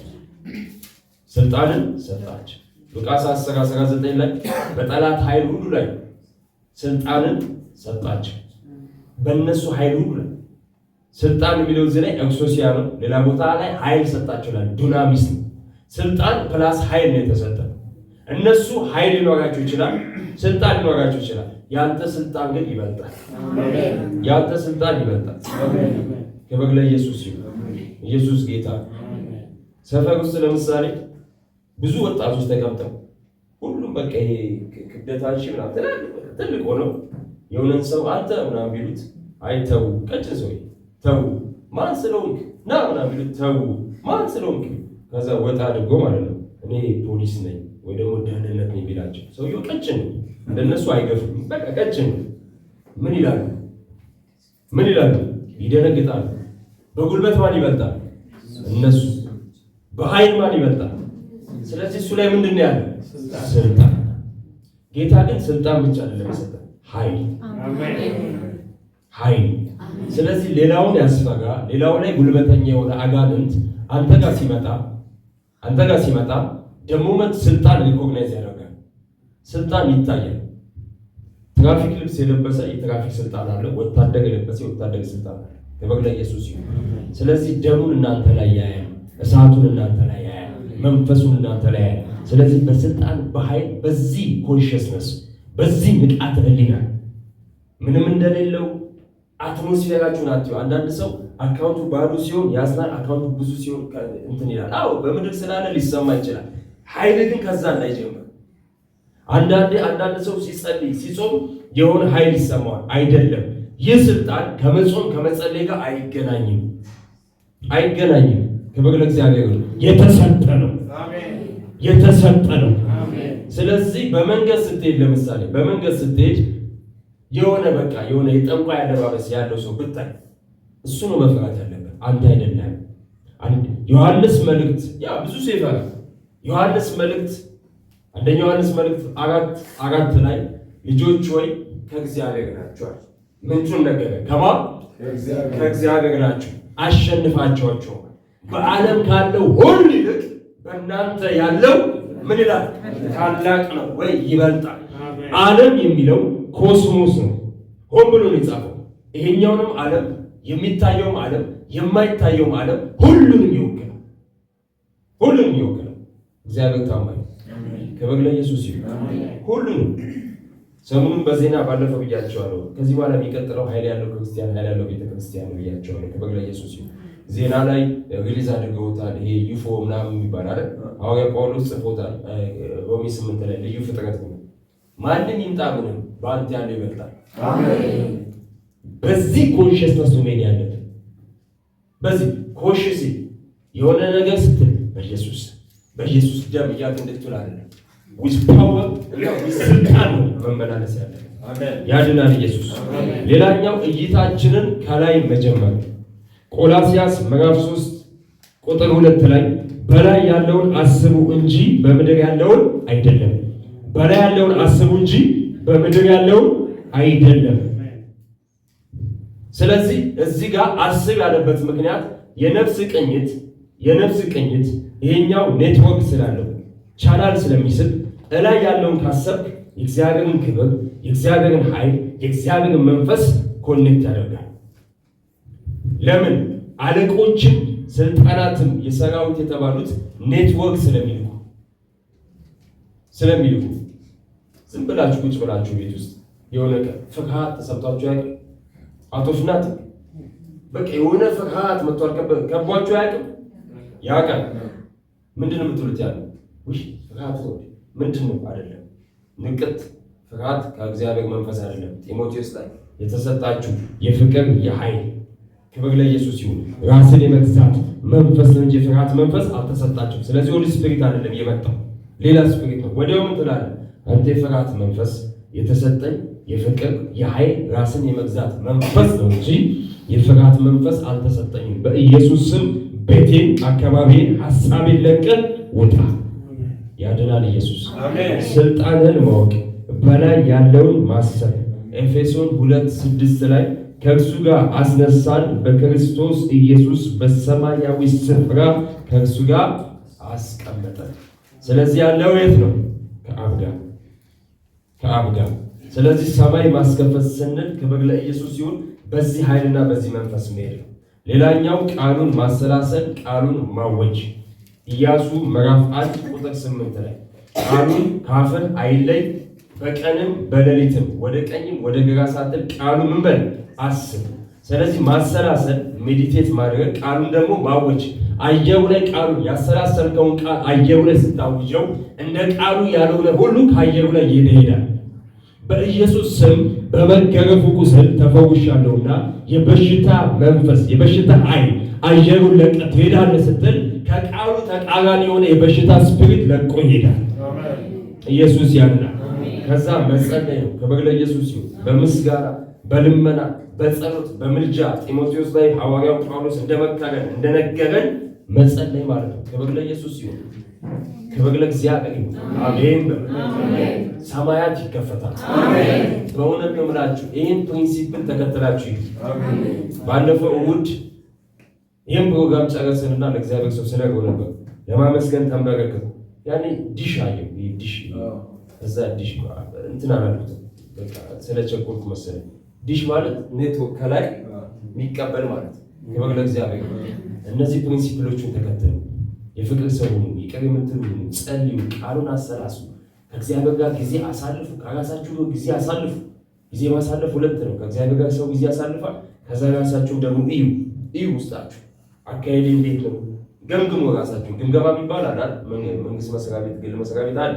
ስልጣንን ሰጣቸው። ሉቃስ 10:19 ላይ በጠላት ኃይል ሁሉ ላይ ስልጣንን ሰጣቸው። በእነሱ ኃይል ሁሉ ላይ ስልጣን የሚለው እዚህ ላይ ኤክሶሲያ ነው። ሌላ ቦታ ላይ ኃይል ሰጣቸው ይላል። ዱናሚስ ነው። ስልጣን ፕላስ ኃይል ነው የተሰጠ። እነሱ ኃይል ሊኖራቸው ይችላል፣ ስልጣን ሊኖራቸው ይችላል። ያንተ ስልጣን ግን ይበልጣል። ያንተ ስልጣን ይበልጣል። ክብር ለኢየሱስ ይሁን። ኢየሱስ ጌታ። ሰፈር ውስጥ ለምሳሌ ብዙ ወጣቶች ተቀምጠው ሁሉም በቃ ይሄ ክብደታችን ምናምን ትልቅ ሆነው የሆነን ሰው አንተ ምናምን ቢሉት አይተው፣ ቀጭን ሰው ተው፣ ማን ስለሆንክ ና ምናምን ቢሉት ተው፣ ማን ስለሆንክ። ከዛ ወጣ አድርጎ ማለት ነው እኔ ፖሊስ ነኝ ወይ ደግሞ ደህንነት ነኝ ቢላቸው ሰውየው ቀጭን ነው። እንደነሱ አይገፉም። በቃ ቀጭን ነው። ምን ይላሉ? ምን ይላሉ? ይደነግጣሉ። በጉልበት ማን ይበልጣል? እነሱ። በኃይል ማን ይበልጣል? ስለዚህ እሱ ላይ ምንድን ነው ያለው? ስልጣን። ጌታ ግን ስልጣን ብቻ አይደለም የሰጠን፣ ኃይል ኃይል። ስለዚህ ሌላውን ያስፈራ፣ ሌላው ላይ ጉልበተኛ የሆነ አጋንንት አንተ ጋር ሲመጣ አንተ ጋር ሲመጣ ደግሞ ስልጣን ሪኮግናይዝ ያደርጋል። ስልጣን ይታያል። ትራፊክ ልብስ የለበሰ የትራፊክ ስልጣን አለ። ወታደር የለበሰ የወታደር ስልጣን አለ። ክብር ለኢየሱስ ይሁን። ስለዚህ ደሙን እናንተ ላይ ያያል፣ እሳቱን እናንተ ላይ ያያል፣ መንፈሱን እናንተ ላይ ያያል። ስለዚህ በስልጣን በኃይል በዚህ ኮንሽስነስ በዚህ ንቃተ ህሊና ምንም እንደሌለው አትሞስፌራችሁን አትዩ። አንዳንድ ሰው አካውንቱ ባዶ ሲሆን ያዝናል፣ አካውንቱ ብዙ ሲሆን እንትን ይላል። አዎ በምድር ስላለ ሊሰማ ይችላል። ኃይል ግን ከዛ እንዳይጀምር። አንዳንድ ሰው ሲጸልይ ሲጾም የሆነ ኃይል ይሰማዋል። አይደለም። ይህ ስልጣን ከመጾም ከመጸለይ ጋር አይገናኝም። ክብር ለእግዚአብሔር ነው። የተሰጠ ነው። ስለዚህ በመንገድ ስትሄድ ለምሳሌ በመንገድ ስትሄድ የሆነ የጠንቋይ አለባበስ ያለው ሰው ብታይ እሱ ነው መፍራት ያለበት፣ አንተ አይደለም። ዮሐንስ መልእክት ብዙ ሰው ይፈራል። ዮሐንስ መልእክት አንደኛ ዮሐንስ መልእክት 4 ላይ ልጆች ሆይ ከእግዚአብሔር ናችሁ። ምንጩን ነገረ ከእግዚአብሔር ናችሁ፣ አሸንፋችኋቸው። በዓለም ካለው ሁሉ ይልቅ በእናንተ ያለው ምን ይላል? ታላቅ ነው ወይ ይበልጣል። ዓለም የሚለው ኮስሞስ ነው። ሆን ብሎ ነው የጻፈው። ይሄኛውንም ዓለም የሚታየውም ዓለም የማይታየውም ዓለም ሁሉንም ይወክላል። እግዚአብሔር ታማኝ። ክብር ለኢየሱስ ይሁን። ሁሉንም ሰሙኑን በዜና ባለፈው ብያቸዋለሁ። ከዚህ በኋላ የሚቀጥለው ኃይል ያለው ክርስቲያን ኃይል ያለው ቤተክርስቲያን ነው ብያቸዋለሁ። ክብር ለኢየሱስ ይሁን። ዜና ላይ ሪሊዝ አድርገውታል። ይሄ ዩፎ ምናምን የሚባል አይደል? ሐዋርያ ጳውሎስ ጽፎታል ሮሜ 8 ላይ ልዩ ፍጥረት ነው። ማንም ይምጣ ምንም በአንተ ያለው ይበልጣል። አሜን። በዚህ ኮንሽስነስ ነው መሄድ ያለብን። በዚህ ኮንሽስ የሆነ ነገር ስትል በኢየሱስ ደም እያልክ እንድትል አይደለም። ዊዝ ፓወር ስልጣን ነው መመላለስ ያለብን። አሜን። ያድናል ኢየሱስ። ሌላኛው እይታችንን ከላይ መጀመር ቆላስይስ ምዕራፍ 3 ቁጥር 2 ላይ በላይ ያለውን አስቡ እንጂ በምድር ያለውን አይደለም። በላይ ያለውን አስቡ እንጂ በምድር ያለውን አይደለም። ስለዚህ እዚህ ጋር አስብ ያለበት ምክንያት የነፍስ ቅኝት ይሄኛው ኔትወርክ ስላለው ቻናል ስለሚስብ እላይ ያለውን ካሰብክ የእግዚአብሔርን ክብር፣ የእግዚአብሔርን ኃይል፣ የእግዚአብሔርን መንፈስ ኮኔክት ያደርጋል። ለምን? አለቆችም ስልጣናትም የሰራዊት የተባሉት ኔትወርክ ስለሚልኩ ዝም ብላችሁ ቁጭ ብላችሁ ቤት ውስጥ የሆነ ፍርሃት ተሰምቷችሁ ያውቃል? አቶፍናት በቃ የሆነ ፍርሃት መጥቷል ከቧችሁ ያውቃል? ያውቃል። ምንድነው የምትሉት? ያለው ፍርሃት ነው ምንድነው? አይደለም። ንቅት ፍርሃት ከእግዚአብሔር መንፈስ አይደለም። ጢሞቴዎስ ላይ የተሰጣችሁ የፍቅር የኃይል ክብር ለኢየሱስ ይሁን ራስን የመግዛት መንፈስ ነው እንጂ ፍርሃት መንፈስ አልተሰጣችሁም። ስለዚህ ሆሊ ስፒሪት አይደለም የመጣው ሌላ ስፒሪት ነው። ወዲያው ምን ትላለህ አንተ? የፍርሃት መንፈስ የተሰጠኝ የፍቅር የኃይል ራስን የመግዛት መንፈስ ነው እንጂ የፍርሃት መንፈስ አልተሰጠኝም። በኢየሱስ ስም ቤቴን፣ አካባቢን፣ ሐሳቤን ለቀን ውጣ። ያድናል ኢየሱስ። አሜን። ስልጣንን ማወቅ በላይ ያለውን ማሰብ ኤፌሶን 2:6 ላይ ከእርሱ ጋር አስነሳን በክርስቶስ ኢየሱስ በሰማያዊ ስፍራ ከእርሱ ጋር አስቀመጠን። ስለዚህ ያለው የት ነው? ከአብ ጋር። ስለዚህ ሰማይ ማስከፈት ስንል ክብር ለኢየሱስ ይሁን በዚህ ኃይልና በዚህ መንፈስ መሄድ ነው። ሌላኛው ቃሉን ማሰላሰል፣ ቃሉን ማወጅ ኢያሱ ምዕራፍ 1 ቁጥር 8 ላይ ቃሉን ካፍህ አይለይ በቀንም በሌሊትም ወደ ቀኝም ወደ ግራ ሳትል ቃሉ ምን በል አስብ። ስለዚህ ማሰላሰል ሜዲቴት ማድረግ፣ ቃሉን ደግሞ ማወጅ። አየሩ ላይ ቃሉ ያሰላሰልከውን ቃል አየሩ ላይ ስታውጀው እንደ ቃሉ ያልሆነ ሁሉ ከአየሩ ላይ ይሄዳል። በኢየሱስ ስም በመገረፉ ቁስል ተፈውሻለሁና የበሽታ መንፈስ የበሽታ ኃይል አየሩን ለቀህ ትሄዳለህ ስትል ከቃሉ ተቃራኒ የሆነ የበሽታ ስፒሪት ለቆ ይሄዳል። ኢየሱስ ያድናል። ከዛ መጸለይ ነው። ክብር ለኢየሱስ ይሁን። በምስጋና በልመና በጸሎት በምልጃ ጢሞቴዎስ ላይ ሐዋርያው ጳውሎስ እንደመከረን እንደነገረን መጸለይ ማለት ነው። ክብር ለኢየሱስ ይሁን። ክብር ለእግዚአብሔር ይሁን። አሜን። ሰማያት ይከፈታል። አሜን። በእውነት ነው የምላችሁ ይህን ፕሪንሲፕል ተከትላችሁ ይሁን። አሜን። ባለፈው እሑድ ይህን ፕሮግራም ጨረስንና ለእግዚአብሔር ሰው ስነግረው ነበር ለማመስገን ተንበረከኩ። ያኔ ዲሽ አየሁ። ዲሽ እዛ ዲሽ እንትን አላልኩት በቃ ስለቸኮልኩ መሰለኝ። ዲሽ ማለት ኔትወርክ ከላይ የሚቀበል ማለት ክብር ለእግዚአብሔር። እነዚህ ፕሪንሲፕሎቹን ተከተሉ። የፍቅር ሰው ሁኑ፣ ይቅር የምትሉ ሁኑ፣ ጸልዩ፣ ቃሉን አሰላስሉ፣ ከእግዚአብሔር ጋር ጊዜ አሳልፉ፣ ከራሳችሁ ጋር ጊዜ አሳልፉ። ጊዜ ማሳለፍ ሁለት ነው። ከእግዚአብሔር ጋር ሰው ጊዜ ያሳልፋል። ከዛ ራሳችሁም ደግሞ እዩ ውስጣችሁ አካሄድ እንዴት ነው? ገምግሙ ራሳችሁን። ግምገማ የሚባል አለ። መንግስት መስሪያ ቤት፣ ግል መስሪያ ቤት አለ።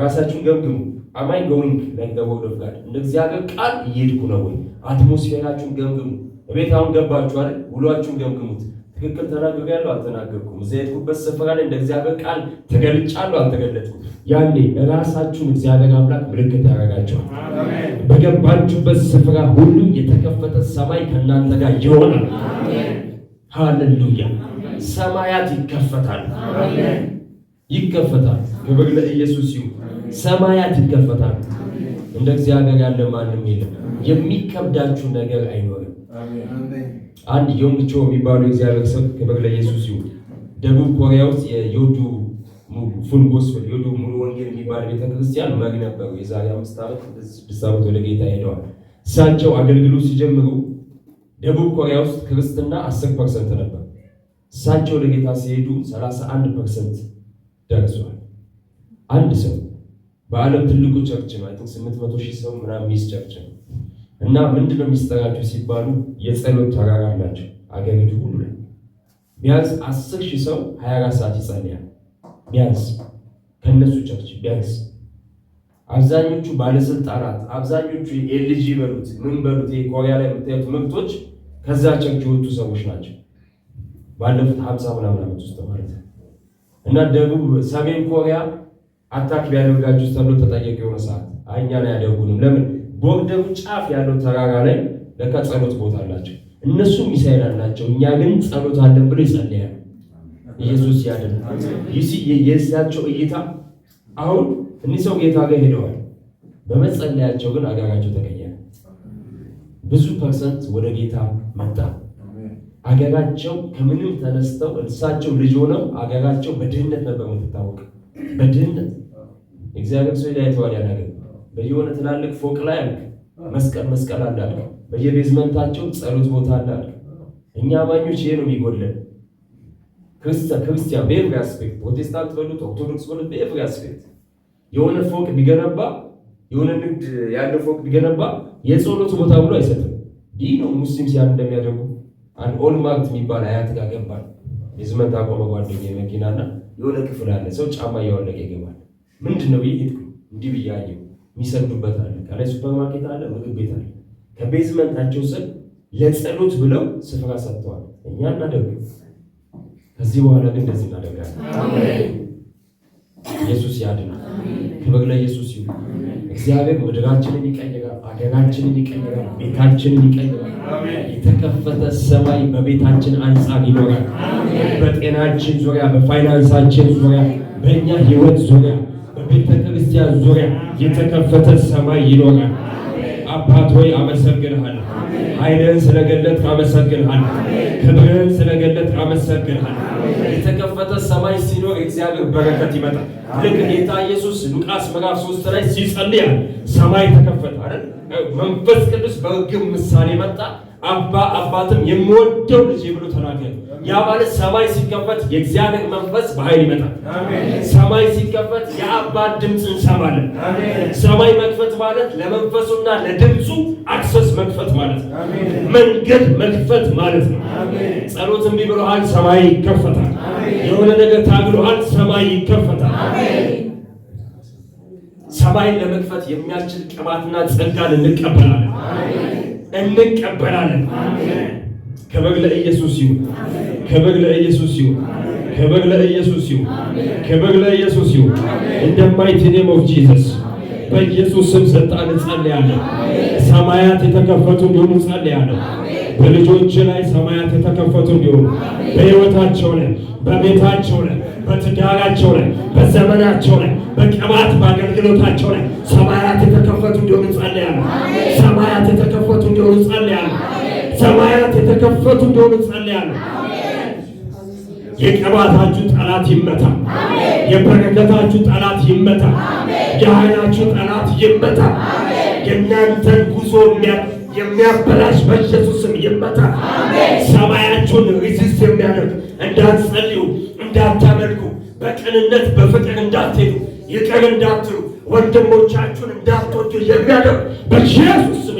ራሳችሁን ገምግሙ። አማይ ጎዊንግ ላይክ ዘ ወርድ ኦፍ ጋድ እንደ እግዚአብሔር ቃል እየሄድኩ ነው ወይ? አትሞስፌራችሁን ገምግሙ። በቤት አሁን ገባችሁ አይደል? ውሏችሁን ገምግሙት። ትክክል ተናግሬያለሁ አልተናገርኩም? እዚያ የሄድኩበት ስፍራ ላይ እንደ እግዚአብሔር ቃል ተገልጫለሁ አልተገለጥኩም? ያኔ ራሳችሁን እግዚአብሔር አምላክ ምልክት ያደርጋችኋል። በገባችሁበት ስፍራ ሁሉ የተከፈተ ሰማይ ከእናንተ ጋር ይሆናል። ሃሌሉያ! ሰማያት ይከፈታል። ይከፈታል። ክብር ለኢየሱስ ይሁን። ሰማያት ይከፈታል። እንደ እግዚአብሔር ያለ ማንም የለም። የሚከብዳችሁ ነገር አይኖርም። አንድ ዮንግ ቾ የሚባሉ እግዚአብሔር ሰው ክብር ለኢየሱስ ይሁን ደቡብ ኮሪያ ውስጥ የዮዱ ፉል ጎስፔል ዮዱ ሙሉ ወንጌል የሚባል ቤተክርስቲያን መሪ ነበሩ። የዛሬ 5 ዓመት 6 ዓመት ወደ ጌታ ሄደዋል። እሳቸው አገልግሎት ሲጀምሩ ደቡብ ኮሪያ ውስጥ ክርስትና 10% ነበር። እሳቸው ወደ ጌታ ሲሄዱ 31% ደርሷል። አንድ ሰው በዓለም ትልቁ ቸርች ነው። 800,000 ሰው ምናምን ሚስ ቸርች ነው። እና ምንድነው የሚስጠራቸው ሲባሉ የጸሎት ተራራ አላቸው። አገሪቱ ሁሉ ላይ ቢያንስ 10,000 ሰው 24 ሰዓት ይጸልያል። ቢያንስ ከነሱ ቸርች ቢያንስ አብዛኞቹ ባለስልጣናት፣ አብዛኞቹ ኤልጂ በሉት ምን በሉት ኮሪያ ላይ የምታዩት ምርቶች ከዛ ቸርች የወጡ ሰዎች ናቸው። ባለፉት 50 ምናምን ዓመት ውስጥ ማለት ነው። እና ደቡብ ሰሜን ኮሪያ አታክ ቢያደርጋችሁ ተብሎ ተጠየቀ የሆነ ሰዓት እኛን አያደርጉንም። ለምን? በወደቡ ጫፍ ያለው ተራራ ላይ ለካ ጸሎት ቦታ አላቸው። እነሱ ሚሳኤል አላቸው፣ እኛ ግን ጸሎት አለን ብሎ ይጸልያሉ። ኢየሱስ ያድናል። የእሳቸው እይታ አሁን እኒህ ሰው ጌታ ጋር ሄደዋል። በመጸለያቸው ግን አገራቸው ተቀየረ። ብዙ ፐርሰንት ወደ ጌታ መጣ። አገራቸው ከምንም ተነስተው እሳቸው ልጅ ሆነው አገራቸው በድህነት ነበር የምትታወቅ። በድህነት እግዚአብሔር ሰው ይላይተዋል ያናገር በየሆነ ትላልቅ ፎቅ ላይ አልክ መስቀል አለ አልክ። በየቤዝመንታቸው ጸሎት ቦታ አለ አልክ። እኛ አማኞች ይሄ ነው የሚጎለን። ክርስቲያን በኤቭሪ አስፔክት ፕሮቴስታንት በሉት ኦርቶዶክስ በሉት በኤቭሪ አስፔክት የሆነ ፎቅ ቢገነባ የሆነ ንግድ ያለው ፎቅ ቢገነባ የጸሎት ቦታ ብሎ አይሰጥም። ይህ ነው ሙስሊም ሲያን እንደሚያደርጉ። አንድ ኦልማርት የሚባል አያት ጋር ገባል። ቤዝመንት አቆመ ጓደኛዬ መኪናና የሆነ ክፍል አለ። ሰው ጫማ እያወለቀ ይገባል። ምንድነው ብዬ ሄድኩ። እንዲህ ብያየሁ የሚሰግዱበት አለ፣ ከላይ ሱፐርማርኬት አለ፣ ምግብ ቤት አለ። ከቤዝመንታቸው ስር ለጸሎት ብለው ስፍራ ሰጥተዋል። እኛ እናደርግ ከዚህ በኋላ ግን እንደዚህ እናደርጋለን። አሜን። ኢየሱስ ያድናል። ክብር ለኢየሱስ ይሁን። እግዚአብሔር ምድራችንን ይቀይራል፣ አገራችንን ይቀይራል፣ ቤታችንን ይቀይራል። የተከፈተ ሰማይ በቤታችን አንጻር ይኖራል። በጤናችን ዙሪያ፣ በፋይናንሳችን ዙሪያ፣ በእኛ ህይወት ዙሪያ፣ በቤተ ክርስቲያን ዙሪያ የተከፈተ ሰማይ ይኖራል። አባት ሆይ አመሰግንሃለሁ። ኃይልህን ስለገለጥክ አመሰግንሃለሁ። ክብርህን ስለገለጥክ አመሰግንሃለሁ። የተከፈተ ሰማይ ሲኖር እግዚአብሔር በረከት ይመጣል። ልክ ጌታ ኢየሱስ ሉቃስ ምዕራፍ 3 ላይ ሲጸልይ ሰማይ ተከፈተ አይደል? መንፈስ ቅዱስ በርግብ ምሳሌ መጣ። አባትም የምወደው ልጅ ብሎ ተናገረ። ያ ማለት ሰማይ ሲከፈት የእግዚአብሔር መንፈስ በኃይል ይመጣል። ሰማይ ሲከፈት የአባት ድምፅ እንሰማለን። ሰማይ መክፈት ማለት ለመንፈሱና ለድምፁ አክሰስ መክፈት ማለት ነው። መንገድ መክፈት ማለት ነው። ጸሎት እምቢ ብሎሃል፣ ሰማይ ይከፈታል። የሆነ ነገር ታግሎሃል፣ ሰማይ ይከፈታል። ሰማይን ለመክፈት የሚያስችል ቅባትና ጸጋን እንቀበላለን። ክብር ለኢየሱስ ይሁን። ክብር ለኢየሱስ ይሁን። ክብር ለኢየሱስ ይሁን። ክብር ለኢየሱስ ይሁን። In the mighty name of Jesus በኢየሱስ ስም ስልጣን ጸልያለሁ። ሰማያት የተከፈቱ እንዲሆኑ ጸልያለሁ። በልጆች ላይ ሰማያት የተከፈቱ እንዲሆኑ፣ በሕይወታቸው ላይ፣ በቤታቸው ላይ፣ በትዳራቸው ላይ፣ በዘመናቸው ላይ፣ በቅባት በአገልግሎታቸው ላይ ሰማያት የተከፈቱ እንዲሆኑ ጸልያለሁ። ሰማያት የተከፈቱ እንዲሆኑ ጸልያለሁ። ሰማያት የተከፈቱ እንዲሆኑ ጸልያለሁ። የቅባታችሁ ጠላት ይመታ። የበረከታችሁ ጠላት ይመታ። የኃይላችሁ ጠላት ይመታ። የእናንተን ጉዞ የሚያበላሽ በኢየሱስ ስም ይመታ። ሰማያችሁን ሪዚስት የሚያደርግ እንዳትጸልዩ፣ እንዳታመልኩ፣ በቅንነት በፍቅር እንዳትሄዱ፣ ይቅር እንዳትሉ፣ ወንድሞቻችሁን እንዳትወዱ የሚያደርግ በኢየሱስ ስም